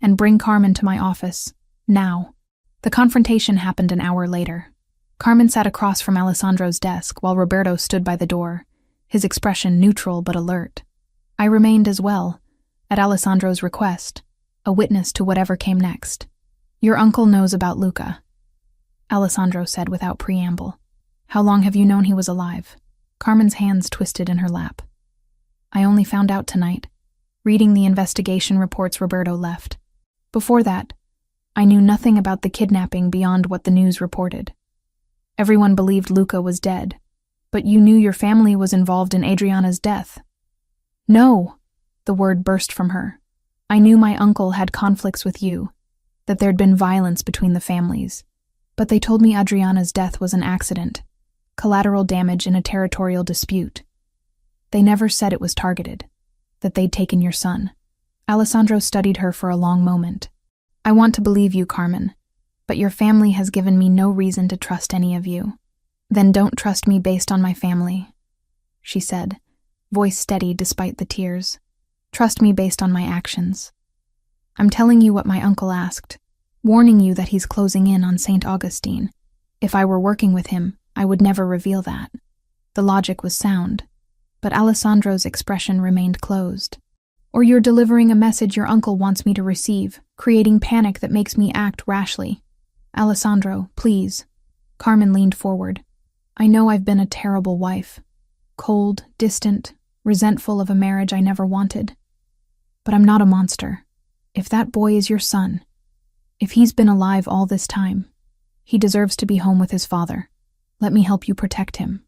And bring Carmen to my office. Now." The confrontation happened an hour later. Carmen sat across from Alessandro's desk while Roberto stood by the door, his expression neutral but alert. I remained as well, at Alessandro's request, a witness to whatever came next. "Your uncle knows about Luca," Alessandro said without preamble. "How long have you known he was alive?" Carmen's hands twisted in her lap. "I only found out tonight, reading the investigation reports Roberto left. Before that, I knew nothing about the kidnapping beyond what the news reported. Everyone believed Luca was dead, but you knew your family was involved in Adriana's death." "No!" The word burst from her. I knew my uncle had conflicts with you, that there'd been violence between the families. But they told me Adriana's death was an accident, collateral damage in a territorial dispute. They never said it was targeted, that they'd taken your son. Alessandro studied her for a long moment. I want to believe you, Carmen, but your family has given me no reason to trust any of you. Then don't trust me based on my family, she said, voice steady despite the tears. Trust me based on my actions. I'm telling you what my uncle asked, warning you that he's closing in on St. Augustine. If I were working with him, I would never reveal that. The logic was sound, but Alessandro's expression remained closed. Or you're delivering a message your uncle wants me to receive, creating panic that makes me act rashly. Alessandro, please. Carmen leaned forward. I know I've been a terrible wife. Cold, distant, resentful of a marriage I never wanted. But I'm not a monster. If that boy is your son, if he's been alive all this time, he deserves to be home with his father. Let me help you protect him.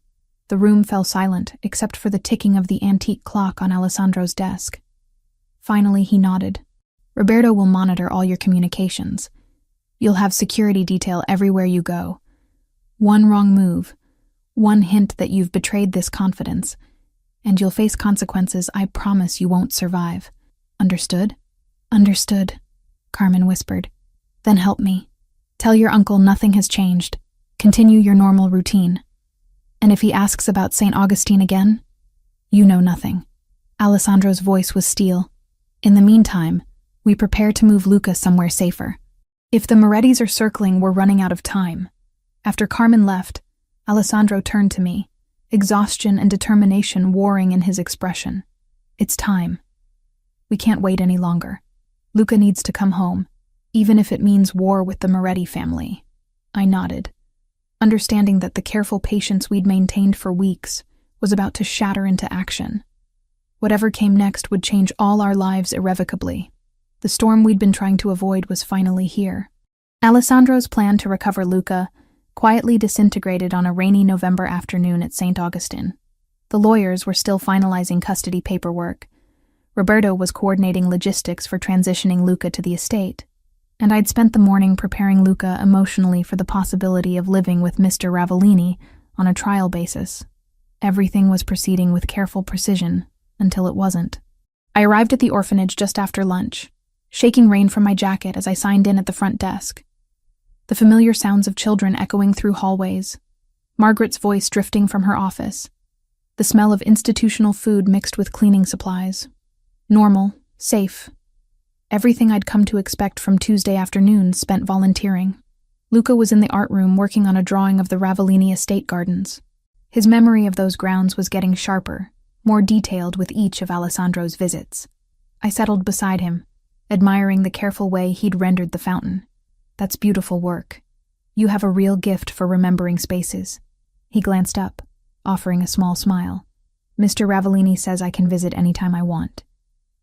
The room fell silent, except for the ticking of the antique clock on Alessandro's desk. Finally, he nodded. Roberto will monitor all your communications. You'll have security detail everywhere you go. One wrong move, one hint that you've betrayed this confidence, and you'll face consequences I promise you won't survive. Understood? Understood, Carmen whispered. Then help me. Tell your uncle nothing has changed. Continue your normal routine. And if he asks about St. Augustine again, you know nothing. Alessandro's voice was steel. In the meantime, we prepare to move Luca somewhere safer. If the Morettis are circling, we're running out of time. After Carmen left, Alessandro turned to me, exhaustion and determination warring in his expression. It's time. We can't wait any longer. Luca needs to come home, even if it means war with the Moretti family. I nodded, understanding that the careful patience we'd maintained for weeks was about to shatter into action. Whatever came next would change all our lives irrevocably. The storm we'd been trying to avoid was finally here. Alessandro's plan to recover Luca quietly disintegrated on a rainy November afternoon at St. Augustine. The lawyers were still finalizing custody paperwork. Roberto was coordinating logistics for transitioning Luca to the estate, and I'd spent the morning preparing Luca emotionally for the possibility of living with Mr. Ravellini on a trial basis. Everything was proceeding with careful precision, until it wasn't. I arrived at the orphanage just after lunch, shaking rain from my jacket as I signed in at the front desk. The familiar sounds of children echoing through hallways, Margaret's voice drifting from her office, the smell of institutional food mixed with cleaning supplies. Normal, safe. Everything I'd come to expect from Tuesday afternoons spent volunteering. Luca was in the art room working on a drawing of the Ravellini estate gardens. His memory of those grounds was getting sharper, more detailed with each of Alessandro's visits. I settled beside him, admiring the careful way he'd rendered the fountain. That's beautiful work. You have a real gift for remembering spaces. He glanced up, offering a small smile. Mr. Ravellini says I can visit anytime I want.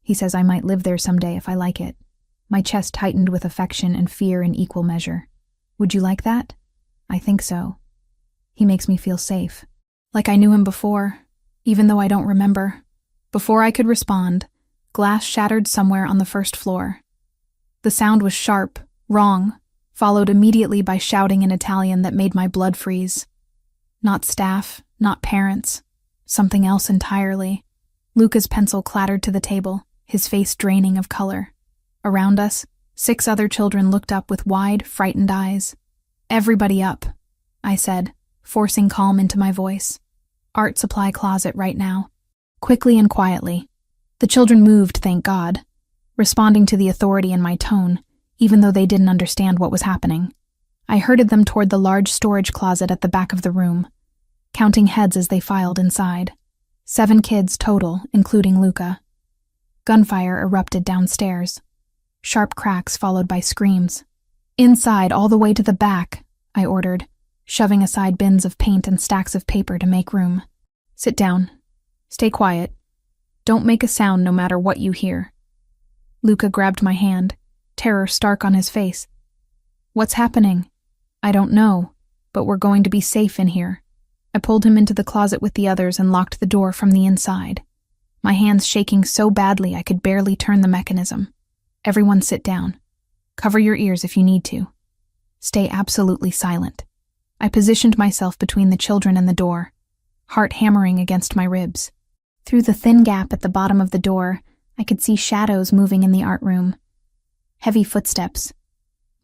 He says I might live there someday if I like it. My chest tightened with affection and fear in equal measure. Would you like that? I think so. He makes me feel safe. Like I knew him before, even though I don't remember. Before I could respond, glass shattered somewhere on the first floor. The sound was sharp, wrong, followed immediately by shouting in Italian that made my blood freeze. Not staff, not parents, something else entirely. Luca's pencil clattered to the table, his face draining of color. Around us, 6 other children looked up with wide, frightened eyes. Everybody up, I said, forcing calm into my voice. Art supply closet right now. Quickly and quietly. The children moved, thank God, responding to the authority in my tone, even though they didn't understand what was happening. I herded them toward the large storage closet at the back of the room, counting heads as they filed inside. 7 kids total, including Luca. Gunfire erupted downstairs. Sharp cracks followed by screams. Inside, all the way to the back, I ordered, shoving aside bins of paint and stacks of paper to make room. Sit down. Stay quiet. Don't make a sound no matter what you hear. Luca grabbed my hand, terror stark on his face. What's happening? I don't know, but we're going to be safe in here. I pulled him into the closet with the others and locked the door from the inside, my hands shaking so badly I could barely turn the mechanism. Everyone sit down. Cover your ears if you need to. Stay absolutely silent. I positioned myself between the children and the door, heart hammering against my ribs. Through the thin gap at the bottom of the door, I could see shadows moving in the art room. Heavy footsteps.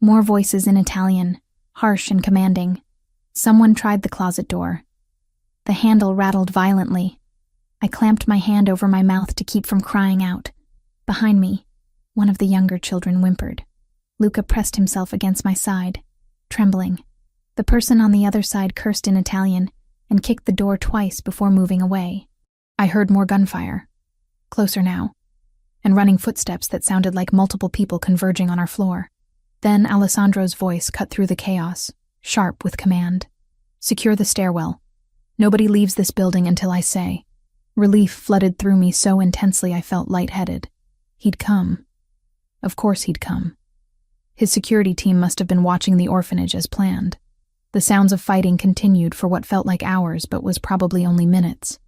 More voices in Italian, harsh and commanding. Someone tried the closet door. The handle rattled violently. I clamped my hand over my mouth to keep from crying out. Behind me, one of the younger children whimpered. Luca pressed himself against my side, trembling. The person on the other side cursed in Italian and kicked the door twice before moving away. I heard more gunfire, closer now, and running footsteps that sounded like multiple people converging on our floor. Then Alessandro's voice cut through the chaos, sharp with command. Secure the stairwell. Nobody leaves this building until I say. Relief flooded through me so intensely I felt lightheaded. He'd come. Of course he'd come. His security team must have been watching the orphanage as planned. The sounds of fighting continued for what felt like hours but was probably only minutes.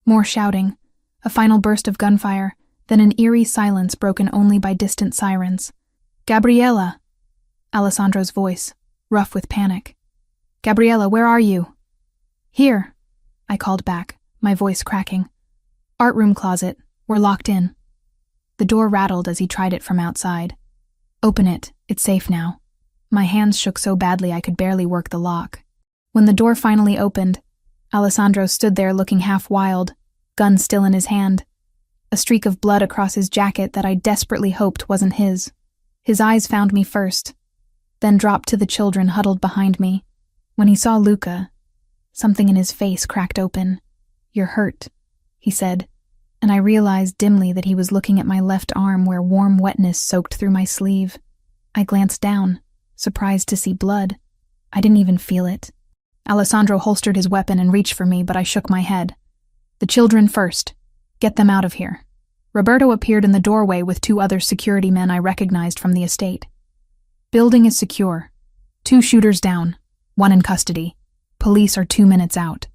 More shouting, a final burst of gunfire, then an eerie silence broken only by distant sirens. Gabriella! Alessandro's voice, rough with panic. Gabriella, where are you? Here, I called back, my voice cracking. Art room closet, we're locked in. The door rattled as he tried it from outside. Open it, it's safe now. My hands shook so badly I could barely work the lock. When the door finally opened, Alessandro stood there looking half wild, gun still in his hand. A streak of blood across his jacket that I desperately hoped wasn't his. His eyes found me first, then dropped to the children huddled behind me. When he saw Luca, something in his face cracked open. You're hurt, he said, and I realized dimly that he was looking at my left arm where warm wetness soaked through my sleeve. I glanced down, surprised to see blood. I didn't even feel it. Alessandro holstered his weapon and reached for me, but I shook my head. The children first. Get them out of here. Roberto appeared in the doorway with 2 other security men I recognized from the estate. Building is secure. 2 shooters down, 1 in custody. Police are 2 minutes out.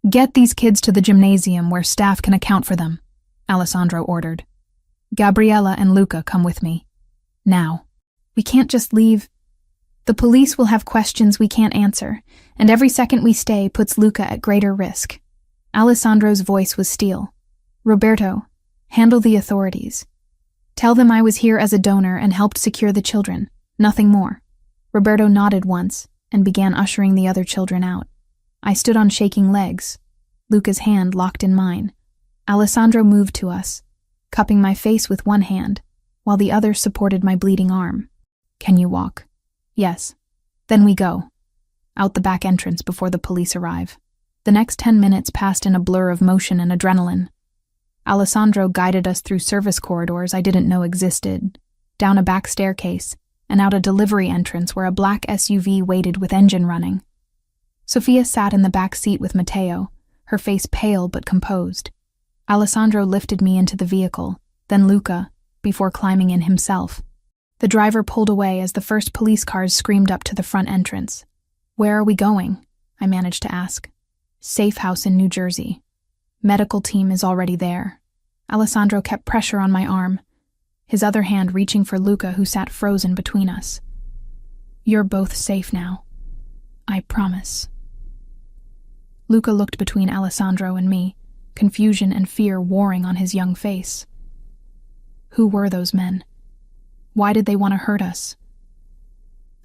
Get these kids to the gymnasium where staff can account for them, Alessandro ordered. Gabriella and Luca come with me. Now. We can't just leave. The police will have questions we can't answer, and every second we stay puts Luca at greater risk. Alessandro's voice was steel. Roberto, handle the authorities. Tell them I was here as a donor and helped secure the children, nothing more. Roberto nodded once and began ushering the other children out. I stood on shaking legs, Luca's hand locked in mine. Alessandro moved to us, cupping my face with one hand, while the other supported my bleeding arm. Can you walk? Yes. Then we go. Out the back entrance before the police arrive. The next 10 minutes passed in a blur of motion and adrenaline. Alessandro guided us through service corridors I didn't know existed, down a back staircase, and out a delivery entrance where a black SUV waited with engine running. Sophia sat in the back seat with Matteo, her face pale but composed. Alessandro lifted me into the vehicle, then Luca, before climbing in himself. The driver pulled away as the first police cars screamed up to the front entrance. Where are we going? I managed to ask. Safe house in New Jersey. Medical team is already there. Alessandro kept pressure on my arm, his other hand reaching for Luca, who sat frozen between us. You're both safe now. I promise. Luca looked between Alessandro and me, confusion and fear warring on his young face. Who were those men? Why did they want to hurt us?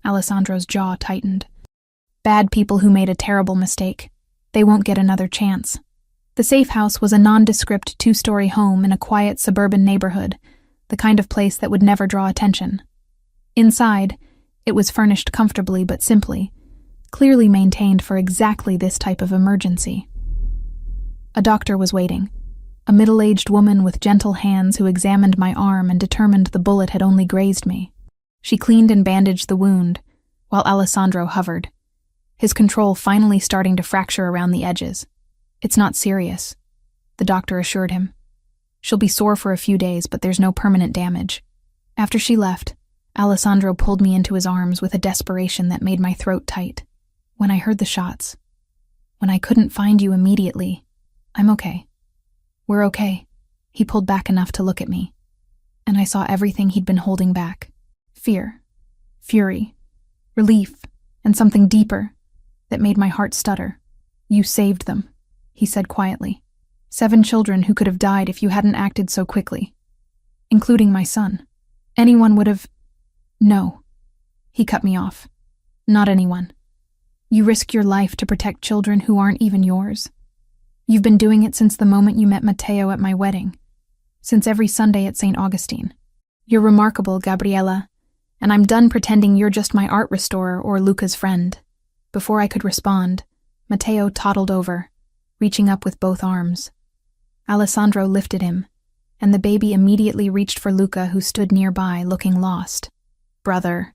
Alessandro's jaw tightened. Bad people who made a terrible mistake. They won't get another chance. The safe house was a nondescript 2-story home in a quiet suburban neighborhood, the kind of place that would never draw attention. Inside, it was furnished comfortably but simply, clearly maintained for exactly this type of emergency. A doctor was waiting, a middle-aged woman with gentle hands who examined my arm and determined the bullet had only grazed me. She cleaned and bandaged the wound, while Alessandro hovered, his control finally starting to fracture around the edges. It's not serious, the doctor assured him. She'll be sore for a few days, but there's no permanent damage. After she left, Alessandro pulled me into his arms with a desperation that made my throat tight. When I heard the shots, when I couldn't find you immediately, I'm okay. We're okay. He pulled back enough to look at me. and I saw everything he'd been holding back. Fear, fury, relief, and something deeper that made my heart stutter. "You saved them," he said quietly. "7 children who could have died if you hadn't acted so quickly. Including my son. Anyone would have—" "No," he cut me off. "Not anyone. You risk your life to protect children who aren't even yours. You've been doing it since the moment you met Matteo at my wedding, since every Sunday at St. Augustine. You're remarkable, Gabriella, and I'm done pretending you're just my art restorer or Luca's friend." Before I could respond, Matteo toddled over, reaching up with both arms. Alessandro lifted him, and the baby immediately reached for Luca, who stood nearby, looking lost. "Brother,"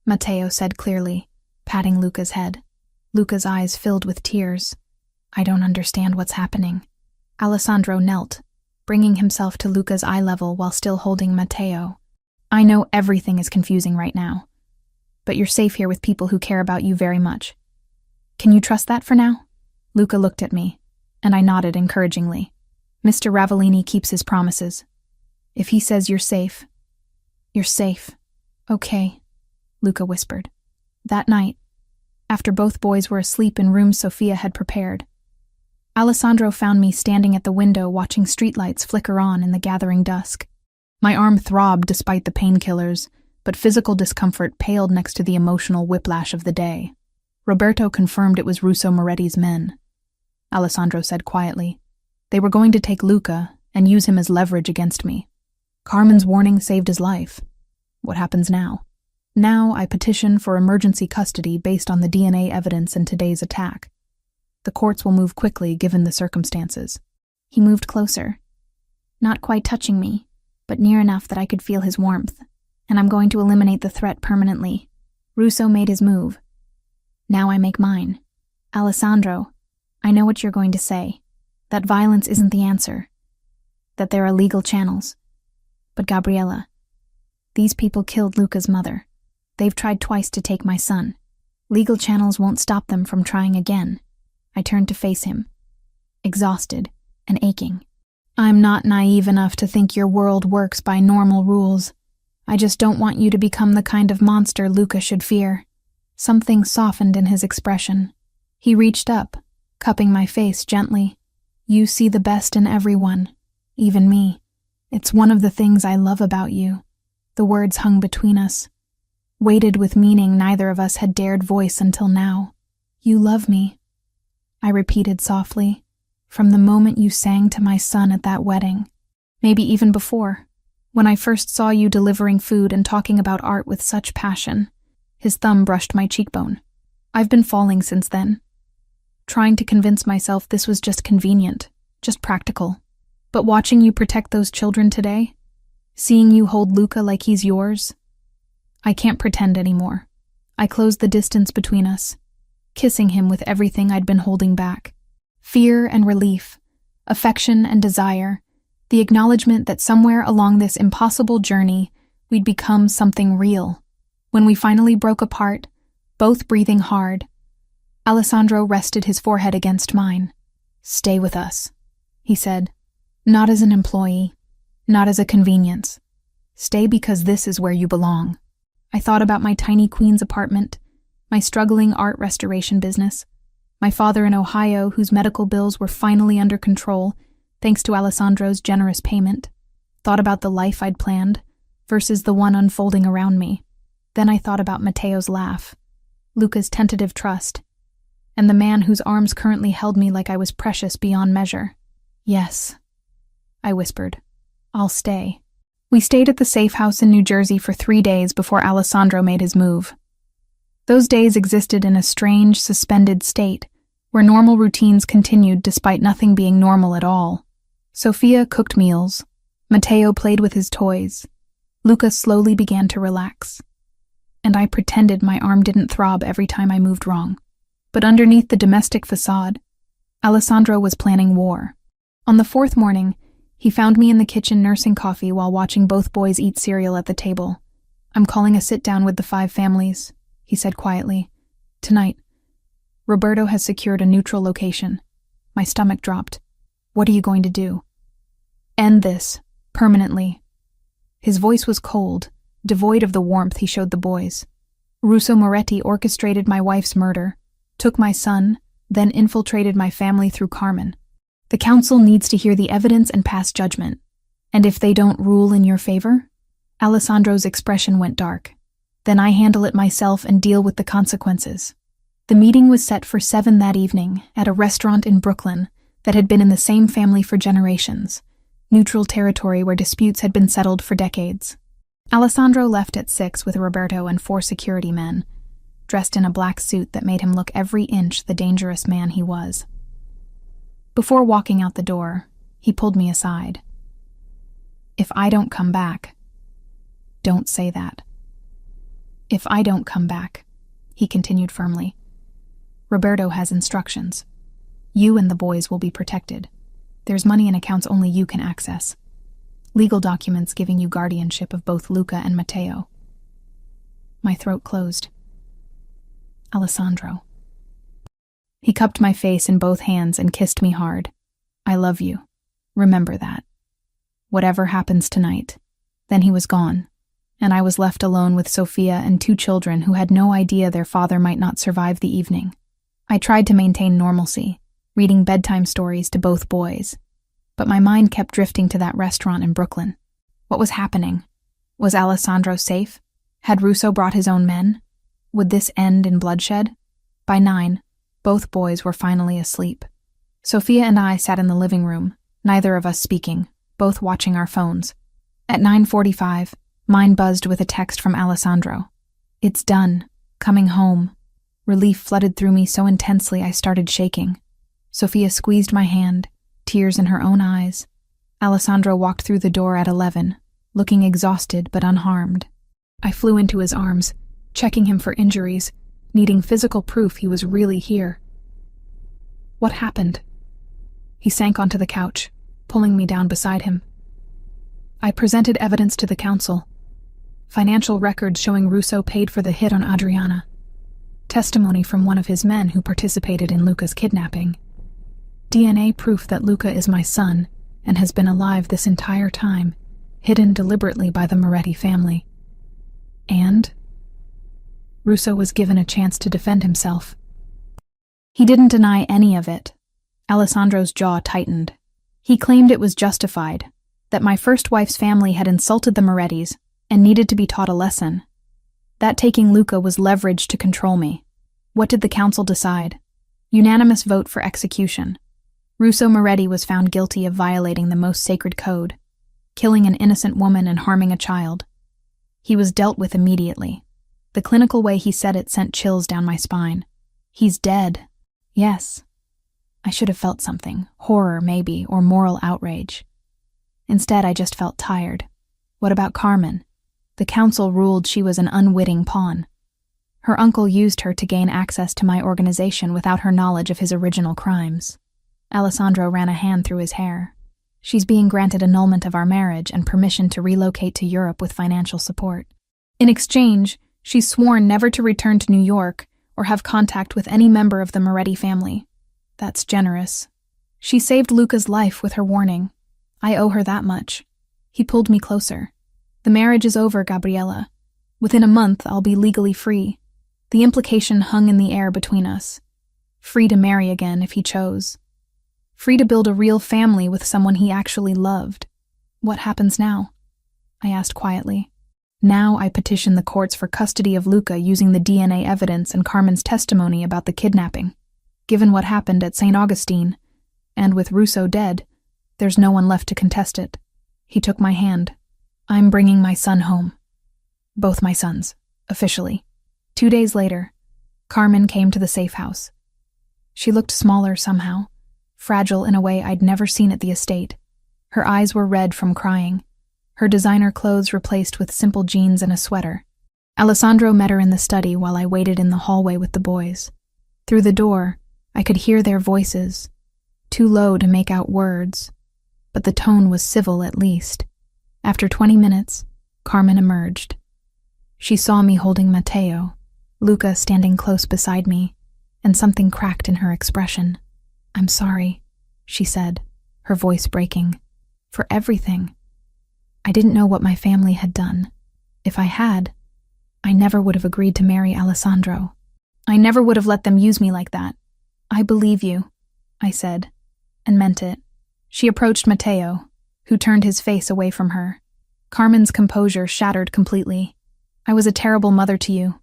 Matteo said clearly, patting Luca's head. Luca's eyes filled with tears. "I don't understand what's happening." Alessandro knelt, bringing himself to Luca's eye level while still holding Matteo. "I know everything is confusing right now, but you're safe here with people who care about you very much. Can you trust that for now?" Luca looked at me, and I nodded encouragingly. "Mr. Ravellini keeps his promises. If he says you're safe, you're safe." "Okay," Luca whispered. That night, after both boys were asleep in rooms Sophia had prepared, Alessandro found me standing at the window watching streetlights flicker on in the gathering dusk. My arm throbbed despite the painkillers, but physical discomfort paled next to the emotional whiplash of the day. Roberto confirmed it was Russo Moretti's men. Alessandro said quietly. They were going to take Luca and use him as leverage against me. Carmen's warning saved his life. What happens now? Now I petition for emergency custody based on the DNA evidence in today's attack. The courts will move quickly given the circumstances. He moved closer, not quite touching me, but near enough that I could feel his warmth, and I'm going to eliminate the threat permanently. Russo made his move. Now I make mine. Alessandro, I know what you're going to say, that violence isn't the answer, that there are legal channels. But Gabriella, these people killed Luca's mother. They've tried twice to take my son. Legal channels won't stop them from trying again. I turned to face him, exhausted and aching. I'm not naive enough to think your world works by normal rules. I just don't want you to become the kind of monster Luca should fear. Something softened in his expression. He reached up, cupping my face gently. You see the best in everyone, even me. It's one of the things I love about you. The words hung between us, weighted with meaning neither of us had dared voice until now. You love me, I repeated softly, from the moment you sang to my son at that wedding. Maybe even before, when I first saw you delivering food and talking about art with such passion. His thumb brushed my cheekbone. I've been falling since then, trying to convince myself this was just convenient, just practical. But watching you protect those children today, seeing you hold Luca like he's yours, I can't pretend anymore. I closed the distance between us, kissing him with everything I'd been holding back. Fear and relief, affection and desire, the acknowledgement that somewhere along this impossible journey we'd become something real. When we finally broke apart, both breathing hard, Alessandro rested his forehead against mine. Stay with us, he said. Not as an employee, not as a convenience. Stay because this is where you belong. I thought about my tiny Queens apartment, my struggling art restoration business, my father in Ohio whose medical bills were finally under control thanks to Alessandro's generous payment. Thought about the life I'd planned versus the one unfolding around me. Then I thought about Matteo's laugh, Luca's tentative trust, and the man whose arms currently held me like I was precious beyond measure. Yes, I whispered. I'll stay. We stayed at the safe house in New Jersey for 3 days before Alessandro made his move. Those days existed in a strange, suspended state, where normal routines continued despite nothing being normal at all. Sophia cooked meals. Matteo played with his toys. Luca slowly began to relax. And I pretended my arm didn't throb every time I moved wrong. But underneath the domestic facade, Alessandro was planning war. On the 4th morning, he found me in the kitchen nursing coffee while watching both boys eat cereal at the table. I'm calling a sit-down with the 5 families, he said quietly. Tonight. Roberto has secured a neutral location. My stomach dropped. What are you going to do? End this, permanently. His voice was cold, devoid of the warmth he showed the boys. Russo Moretti orchestrated my wife's murder, took my son, then infiltrated my family through Carmen. The council needs to hear the evidence and pass judgment. And if they don't rule in your favor? Alessandro's expression went dark. Then I handle it myself and deal with the consequences. The meeting was set for 7 that evening at a restaurant in Brooklyn that had been in the same family for generations, neutral territory where disputes had been settled for decades. Alessandro left at 6 with Roberto and 4 security men, dressed in a black suit that made him look every inch the dangerous man he was. Before walking out the door, he pulled me aside. If I don't come back, don't say that. If I don't come back, he continued firmly, Roberto has instructions. You and the boys will be protected. There's money in accounts only you can access. Legal documents giving you guardianship of both Luca and Matteo. My throat closed. Alessandro. He cupped my face in both hands and kissed me hard. I love you. Remember that. Whatever happens tonight. Then he was gone, and I was left alone with Sophia and 2 children who had no idea their father might not survive the evening. I tried to maintain normalcy, reading bedtime stories to both boys, but my mind kept drifting to that restaurant in Brooklyn. What was happening? Was Alessandro safe? Had Russo brought his own men? Would this end in bloodshed? By 9, both boys were finally asleep. Sophia and I sat in the living room, neither of us speaking, both watching our phones. At 9:45, mine buzzed with a text from Alessandro. It's done. Coming home. Relief flooded through me so intensely I started shaking. Sophia squeezed my hand, tears in her own eyes. Alessandro walked through the door at 11, looking exhausted but unharmed. I flew into his arms, checking him for injuries, needing physical proof he was really here. What happened? He sank onto the couch, pulling me down beside him. I presented evidence to the council. Financial records showing Russo paid for the hit on Adriana. Testimony from one of his men who participated in Luca's kidnapping. DNA proof that Luca is my son and has been alive this entire time, hidden deliberately by the Moretti family. And Russo was given a chance to defend himself. He didn't deny any of it. Alessandro's jaw tightened. He claimed it was justified, that my first wife's family had insulted the Morettis and needed to be taught a lesson. That taking Luca was leverage to control me. What did the council decide? Unanimous vote for execution. Russo Moretti was found guilty of violating the most sacred code, killing an innocent woman and harming a child. He was dealt with immediately. The clinical way he said it sent chills down my spine. He's dead. Yes. I should have felt something, horror maybe, or moral outrage. Instead, I just felt tired. What about Carmen? The council ruled she was an unwitting pawn. Her uncle used her to gain access to my organization without her knowledge of his original crimes. Alessandro ran a hand through his hair. She's being granted annulment of our marriage and permission to relocate to Europe with financial support. In exchange, she's sworn never to return to New York or have contact with any member of the Moretti family. That's generous. She saved Luca's life with her warning. I owe her that much. He pulled me closer. The marriage is over, Gabriella. Within a month, I'll be legally free. The implication hung in the air between us. Free to marry again if he chose. Free to build a real family with someone he actually loved. What happens now? I asked quietly. Now I petition the courts for custody of Luca using the DNA evidence and Carmen's testimony about the kidnapping. Given what happened at St. Augustine, and with Russo dead, there's no one left to contest it. He took my hand. I'm bringing my son home. Both my sons, officially. 2 days later, Carmen came to the safe house. She looked smaller somehow, fragile in a way I'd never seen at the estate. Her eyes were red from crying, her designer clothes replaced with simple jeans and a sweater. Alessandro met her in the study while I waited in the hallway with the boys. Through the door, I could hear their voices, too low to make out words, but the tone was civil at least. After 20 minutes, Carmen emerged. She saw me holding Matteo, Luca standing close beside me, and something cracked in her expression. I'm sorry, she said, her voice breaking. For everything. I didn't know what my family had done. If I had, I never would have agreed to marry Alessandro. I never would have let them use me like that. I believe you, I said, and meant it. She approached Matteo, who turned his face away from her. Carmen's composure shattered completely. I was a terrible mother to you.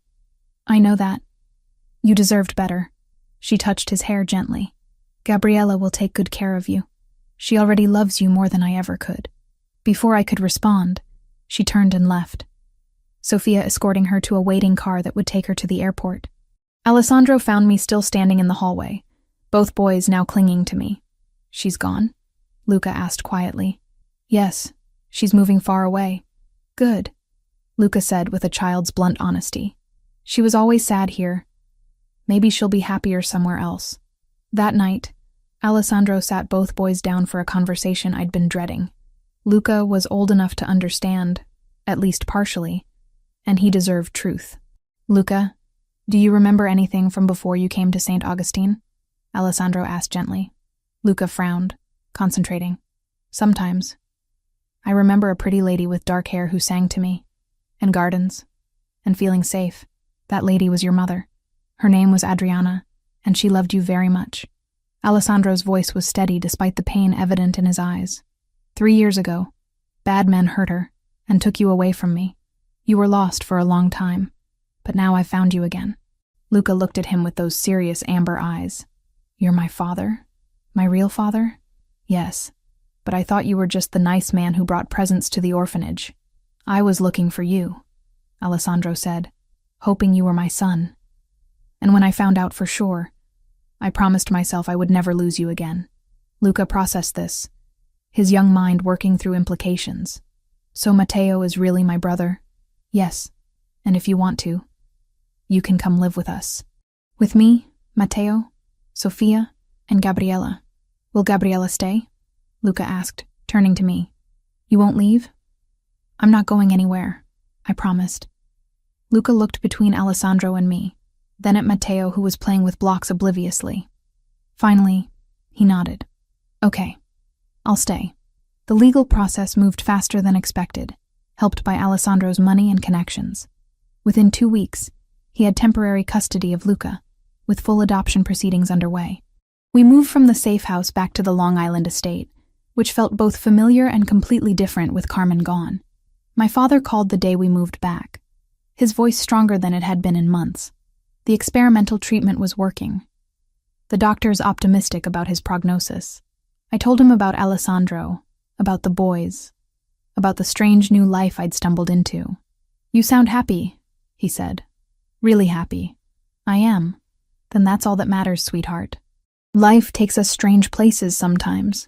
I know that. You deserved better. She touched his hair gently. Gabriella will take good care of you. She already loves you more than I ever could. Before I could respond, she turned and left, Sophia escorting her to a waiting car that would take her to the airport. Alessandro found me still standing in the hallway, both boys now clinging to me. She's gone? Luca asked quietly. Yes, she's moving far away. Good, Luca said with a child's blunt honesty. She was always sad here. Maybe she'll be happier somewhere else. That night, Alessandro sat both boys down for a conversation I'd been dreading. Luca was old enough to understand, at least partially, and he deserved truth. Luca, do you remember anything from before you came to St. Augustine? Alessandro asked gently. Luca frowned, concentrating. Sometimes. I remember a pretty lady with dark hair who sang to me, and gardens, and feeling safe. That lady was your mother. Her name was Adriana, and she loved you very much. Alessandro's voice was steady despite the pain evident in his eyes. 3 years ago, bad men hurt her and took you away from me. You were lost for a long time, but now I've found you again. Luca looked at him with those serious amber eyes. You're my father? My real father? Yes, but I thought you were just the nice man who brought presents to the orphanage. I was looking for you, Alessandro said, hoping you were my son. And when I found out for sure, I promised myself I would never lose you again. Luca processed this, his young mind working through implications. So Matteo is really my brother? Yes, and if you want to, you can come live with us. With me, Matteo, Sophia, and Gabriella. Will Gabriella stay? Luca asked, turning to me. You won't leave? I'm not going anywhere, I promised. Luca looked between Alessandro and me, then at Matteo, who was playing with blocks obliviously. Finally, he nodded. Okay, I'll stay. The legal process moved faster than expected, helped by Alessandro's money and connections. Within 2 weeks, he had temporary custody of Luca, with full adoption proceedings underway. We moved from the safe house back to the Long Island estate, which felt both familiar and completely different with Carmen gone. My father called the day we moved back, his voice stronger than it had been in months. The experimental treatment was working. The doctor's optimistic about his prognosis. I told him about Alessandro, about the boys, about the strange new life I'd stumbled into. You sound happy, he said. Really happy. I am. Then that's all that matters, sweetheart. Life takes us strange places sometimes.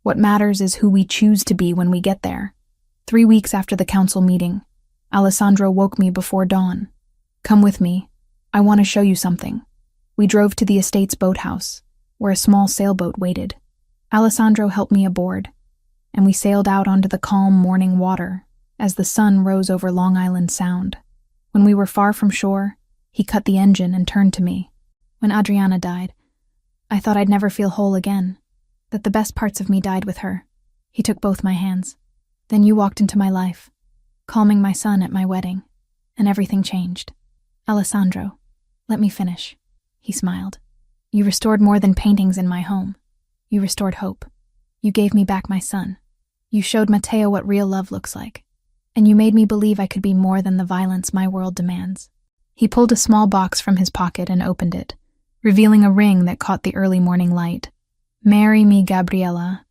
What matters is who we choose to be when we get there. 3 weeks after the council meeting, Alessandro woke me before dawn. Come with me. I want to show you something. We drove to the estate's boathouse, where a small sailboat waited. Alessandro helped me aboard, and we sailed out onto the calm morning water as the sun rose over Long Island Sound. When we were far from shore, he cut the engine and turned to me. When Adriana died, I thought I'd never feel whole again, that the best parts of me died with her. He took both my hands. Then you walked into my life, calming my son at my wedding, and everything changed. Alessandro, let me finish. He smiled. You restored more than paintings in my home. You restored hope. You gave me back my son. You showed Matteo what real love looks like. And you made me believe I could be more than the violence my world demands. He pulled a small box from his pocket and opened it, revealing a ring that caught the early morning light. Marry me, Gabriella.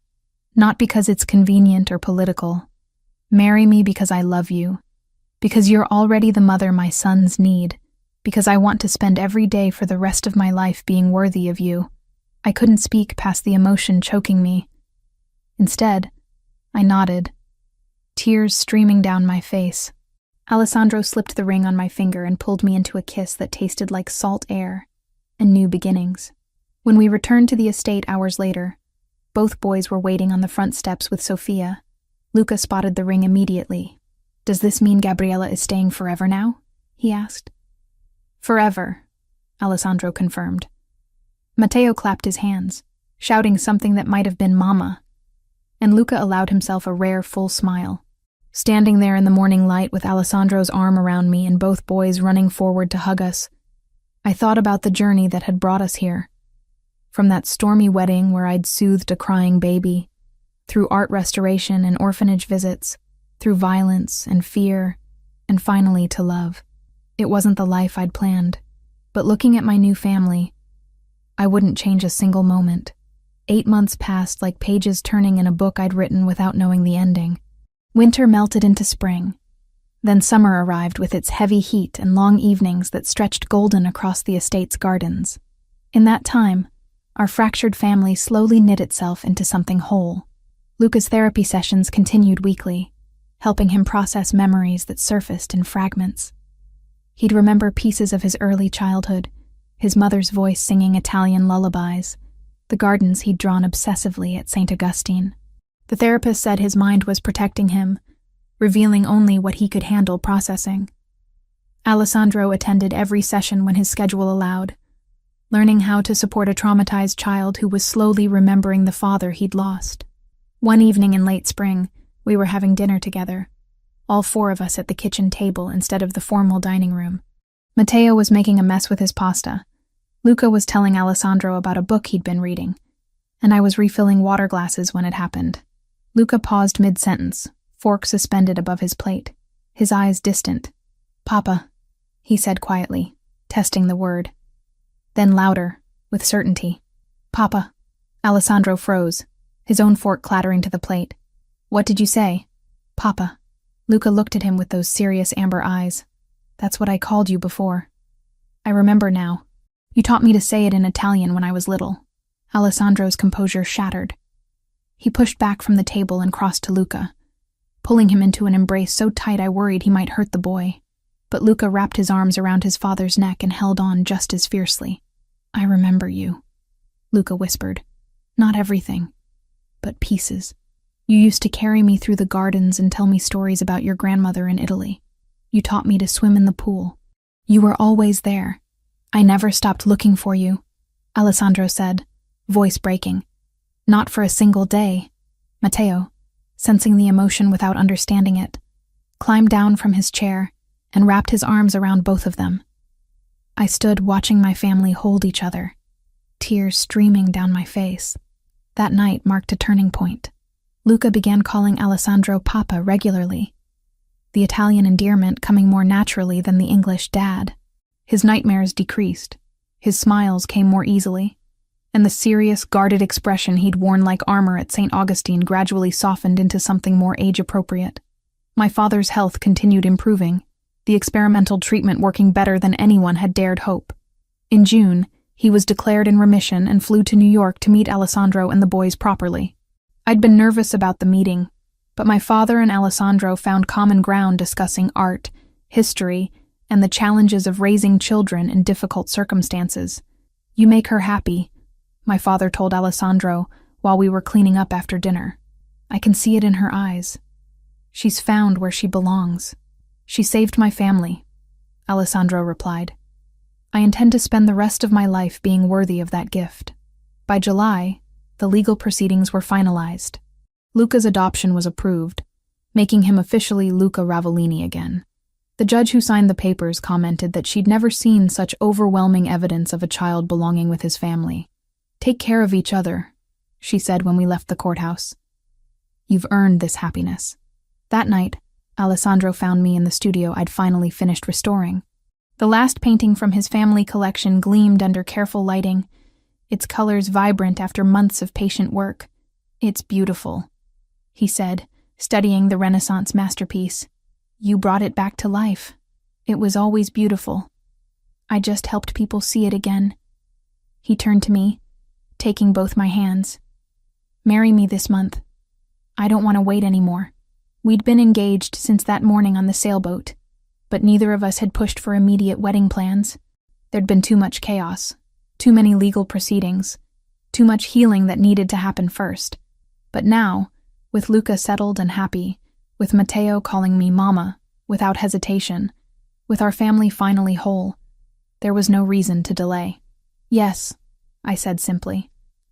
Not because it's convenient or political. Marry me because I love you. Because you're already the mother my sons need. Because I want to spend every day for the rest of my life being worthy of you. I couldn't speak past the emotion choking me. Instead, I nodded, tears streaming down my face. Alessandro slipped the ring on my finger and pulled me into a kiss that tasted like salt air and new beginnings. When we returned to the estate hours later, both boys were waiting on the front steps with Sophia. Luca spotted the ring immediately. Does this mean Gabriella is staying forever now? He asked. Forever, Alessandro confirmed. Matteo clapped his hands, shouting something that might have been Mama, and Luca allowed himself a rare full smile. Standing there in the morning light with Alessandro's arm around me and both boys running forward to hug us, I thought about the journey that had brought us here. From that stormy wedding where I'd soothed a crying baby, through art restoration and orphanage visits, through violence and fear, and finally to love. It wasn't the life I'd planned, but looking at my new family, I wouldn't change a single moment. 8 months passed like pages turning in a book I'd written without knowing the ending. Winter melted into spring. Then summer arrived with its heavy heat and long evenings that stretched golden across the estate's gardens. In that time, our fractured family slowly knit itself into something whole. Luca's therapy sessions continued weekly, helping him process memories that surfaced in fragments. He'd remember pieces of his early childhood, his mother's voice singing Italian lullabies, the gardens he'd drawn obsessively at St. Augustine. The therapist said his mind was protecting him, revealing only what he could handle processing. Alessandro attended every session when his schedule allowed, learning how to support a traumatized child who was slowly remembering the father he'd lost. One evening in late spring, we were having dinner together, all 4 of us at the kitchen table instead of the formal dining room. Matteo was making a mess with his pasta. Luca was telling Alessandro about a book he'd been reading, and I was refilling water glasses when it happened. Luca paused mid-sentence, fork suspended above his plate, his eyes distant. "Papa," he said quietly, testing the word. Then louder, with certainty. "Papa." Alessandro froze, his own fork clattering to the plate. "What did you say?" "Papa." Luca looked at him with those serious amber eyes. "That's what I called you before. I remember now. You taught me to say it in Italian when I was little." Alessandro's composure shattered. He pushed back from the table and crossed to Luca, pulling him into an embrace so tight I worried he might hurt the boy. But Luca wrapped his arms around his father's neck and held on just as fiercely. "I remember you," Luca whispered. "Not everything, but pieces. You used to carry me through the gardens and tell me stories about your grandmother in Italy. You taught me to swim in the pool. You were always there. I never stopped looking for you," Alessandro said, voice breaking. "Not for a single day." Matteo, sensing the emotion without understanding it, climbed down from his chair and wrapped his arms around both of them. I stood watching my family hold each other, tears streaming down my face. That night marked a turning point. Luca began calling Alessandro Papa regularly, the Italian endearment coming more naturally than the English dad. His nightmares decreased, his smiles came more easily, and the serious, guarded expression he'd worn like armor at St. Augustine gradually softened into something more age-appropriate. My father's health continued improving, the experimental treatment working better than anyone had dared hope. In June, he was declared in remission and flew to New York to meet Alessandro and the boys properly. I'd been nervous about the meeting, but my father and Alessandro found common ground discussing art, history, and the challenges of raising children in difficult circumstances. "You make her happy," my father told Alessandro while we were cleaning up after dinner. "I can see it in her eyes. She's found where she belongs." "She saved my family," Alessandro replied. "I intend to spend the rest of my life being worthy of that gift." By July, the legal proceedings were finalized. Luca's adoption was approved, making him officially Luca Ravellini again. The judge who signed the papers commented that she'd never seen such overwhelming evidence of a child belonging with his family. "Take care of each other," she said when we left the courthouse. "You've earned this happiness." That night, Alessandro found me in the studio I'd finally finished restoring. The last painting from his family collection gleamed under careful lighting, its colors vibrant after months of patient work. "It's beautiful," he said, studying the Renaissance masterpiece. "You brought it back to life. It was always beautiful. I just helped people see it again." He turned to me, taking both my hands. "Marry me this month. I don't want to wait anymore." We'd been engaged since that morning on the sailboat, but neither of us had pushed for immediate wedding plans. There'd been too much chaos, too many legal proceedings, too much healing that needed to happen first. But now, with Luca settled and happy, with Matteo calling me Mama, without hesitation, with our family finally whole, there was no reason to delay. "Yes," I said simply.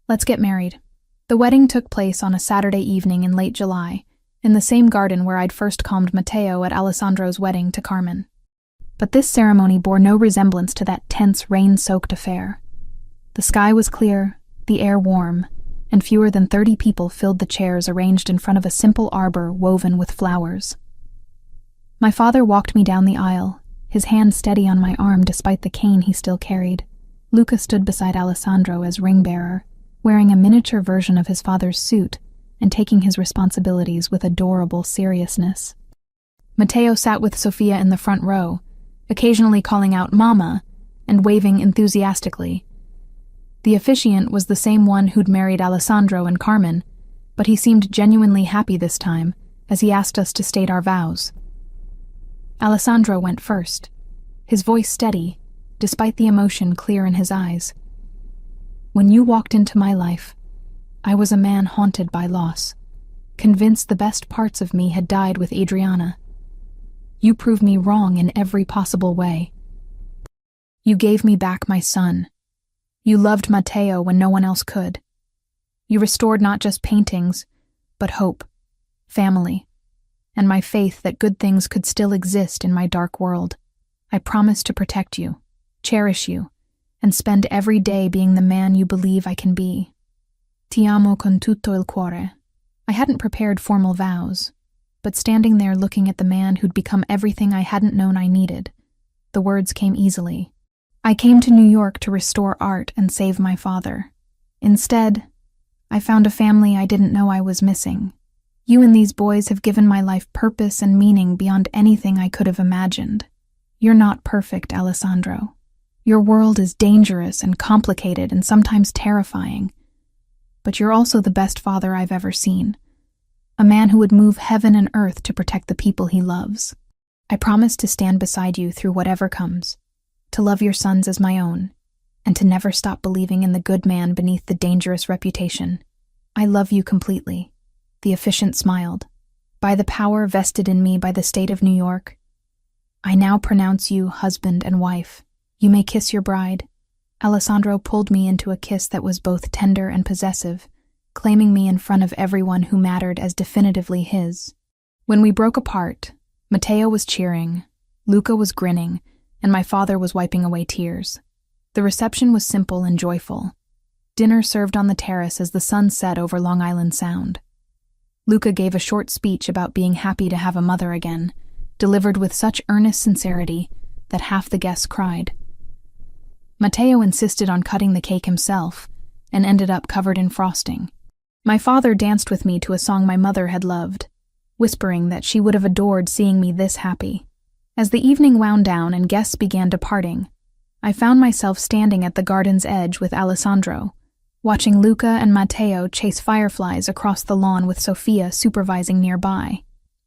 "Let's get married." The wedding took place on a Saturday evening in late July, in the same garden where I'd first calmed Matteo at Alessandro's wedding to Carmen. But this ceremony bore no resemblance to that tense, rain-soaked affair. The sky was clear, the air warm, and fewer than 30 people filled the chairs arranged in front of a simple arbor woven with flowers. My father walked me down the aisle, his hand steady on my arm despite the cane he still carried. Luca stood beside Alessandro as ring-bearer, wearing a miniature version of his father's suit and taking his responsibilities with adorable seriousness. Matteo sat with Sofia in the front row, occasionally calling out "Mama" and waving enthusiastically. The officiant was the same one who'd married Alessandro and Carmen, but he seemed genuinely happy this time as he asked us to state our vows. Alessandro went first, his voice steady, despite the emotion clear in his eyes. "When you walked into my life, I was a man haunted by loss, convinced the best parts of me had died with Adriana. You proved me wrong in every possible way. You gave me back my son. You loved Matteo when no one else could. You restored not just paintings, but hope, family, and my faith that good things could still exist in my dark world. I promise to protect you, cherish you, and spend every day being the man you believe I can be. Ti amo con tutto il cuore." I hadn't prepared formal vows, but standing there looking at the man who'd become everything I hadn't known I needed, the words came easily. I came to New York to restore art and save my father. Instead, I found a family I didn't know I was missing. You and these boys have given my life purpose and meaning beyond anything I could have imagined. You're not perfect, Alessandro. Your world is dangerous and complicated and sometimes terrifying. But you're also the best father I've ever seen. A man who would move heaven and earth to protect the people he loves. I promise to stand beside you through whatever comes, to love your sons as my own, and to never stop believing in the good man beneath the dangerous reputation. I love you completely." The officiant smiled. "By the power vested in me by the state of New York, I now pronounce you husband and wife. You may kiss your bride." Alessandro pulled me into a kiss that was both tender and possessive, claiming me in front of everyone who mattered as definitively his. When we broke apart, Matteo was cheering, Luca was grinning, and my father was wiping away tears. The reception was simple and joyful. Dinner served on the terrace as the sun set over Long Island Sound. Luca gave a short speech about being happy to have a mother again, delivered with such earnest sincerity that half the guests cried. Matteo insisted on cutting the cake himself, and ended up covered in frosting. My father danced with me to a song my mother had loved, whispering that she would have adored seeing me this happy. As the evening wound down and guests began departing, I found myself standing at the garden's edge with Alessandro, watching Luca and Matteo chase fireflies across the lawn with Sofia supervising nearby.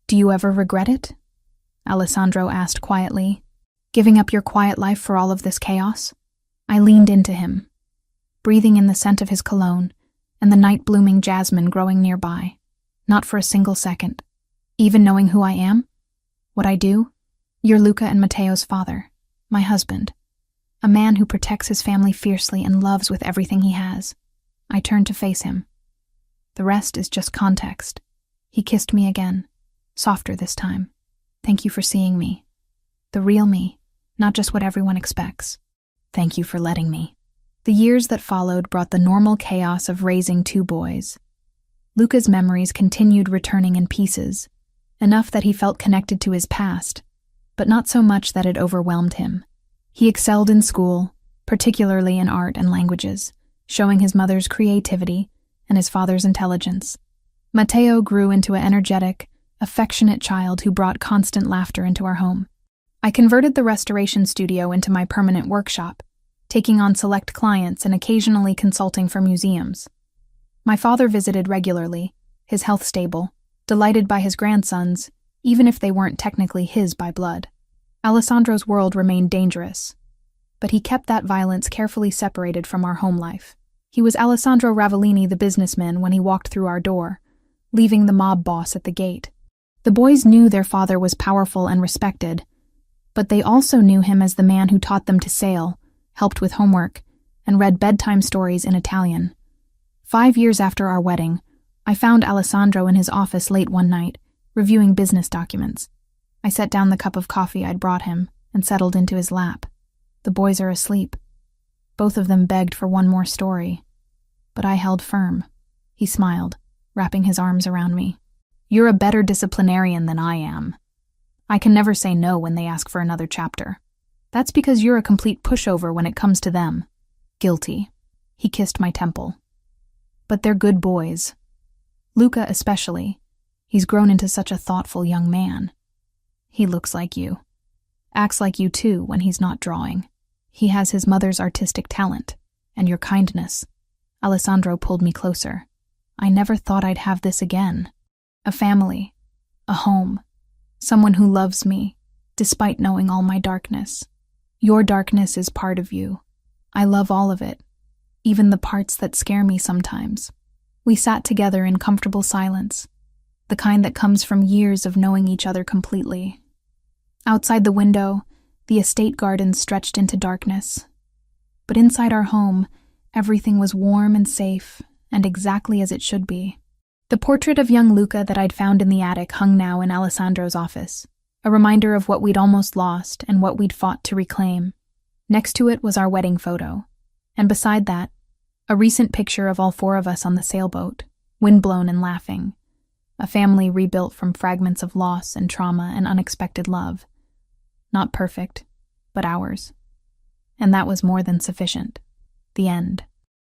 "Do you ever regret it?" Alessandro asked quietly. "Giving up your quiet life for all of this chaos?" I leaned into him, breathing in the scent of his cologne and the night-blooming jasmine growing nearby. Not for a single second. Even knowing who I am, what I do, you're Luca and Matteo's father, my husband, a man who protects his family fiercely and loves with everything he has. I turned to face him. The rest is just context. He kissed me again, softer this time. "Thank you for seeing me. The real me, not just what everyone expects. Thank you for letting me." The years that followed brought the normal chaos of raising two boys. Luca's memories continued returning in pieces, enough that he felt connected to his past, but not so much that it overwhelmed him. He excelled in school, particularly in art and languages, showing his mother's creativity and his father's intelligence. Matteo grew into an energetic, affectionate child who brought constant laughter into our home. I converted the restoration studio into my permanent workshop, taking on select clients and occasionally consulting for museums. My father visited regularly, his health stable, delighted by his grandsons, even if they weren't technically his by blood. Alessandro's world remained dangerous, but he kept that violence carefully separated from our home life. He was Alessandro Ravellini, the businessman, when he walked through our door, leaving the mob boss at the gate. The boys knew their father was powerful and respected, but they also knew him as the man who taught them to sail, helped with homework, and read bedtime stories in Italian. 5 years after our wedding, I found Alessandro in his office late one night, reviewing business documents. I set down the cup of coffee I'd brought him and settled into his lap. The boys are asleep. Both of them begged for one more story. But I held firm. He smiled, wrapping his arms around me. You're a better disciplinarian than I am. I can never say no when they ask for another chapter. That's because you're a complete pushover when it comes to them. Guilty. He kissed my temple. But they're good boys. Luca especially. He's grown into such a thoughtful young man. He looks like you. Acts like you too when he's not drawing. He has his mother's artistic talent, and your kindness. Alessandro pulled me closer. I never thought I'd have this again. A family. A home. Someone who loves me, despite knowing all my darkness. Your darkness is part of you. I love all of it, even the parts that scare me sometimes. We sat together in comfortable silence, the kind that comes from years of knowing each other completely. Outside the window, the estate garden stretched into darkness. But inside our home, everything was warm and safe, and exactly as it should be. The portrait of young Luca that I'd found in the attic hung now in Alessandro's office, a reminder of what we'd almost lost and what we'd fought to reclaim. Next to it was our wedding photo, and beside that, a recent picture of all four of us on the sailboat, windblown and laughing, a family rebuilt from fragments of loss and trauma and unexpected love. Not perfect, but ours. And that was more than sufficient. The end.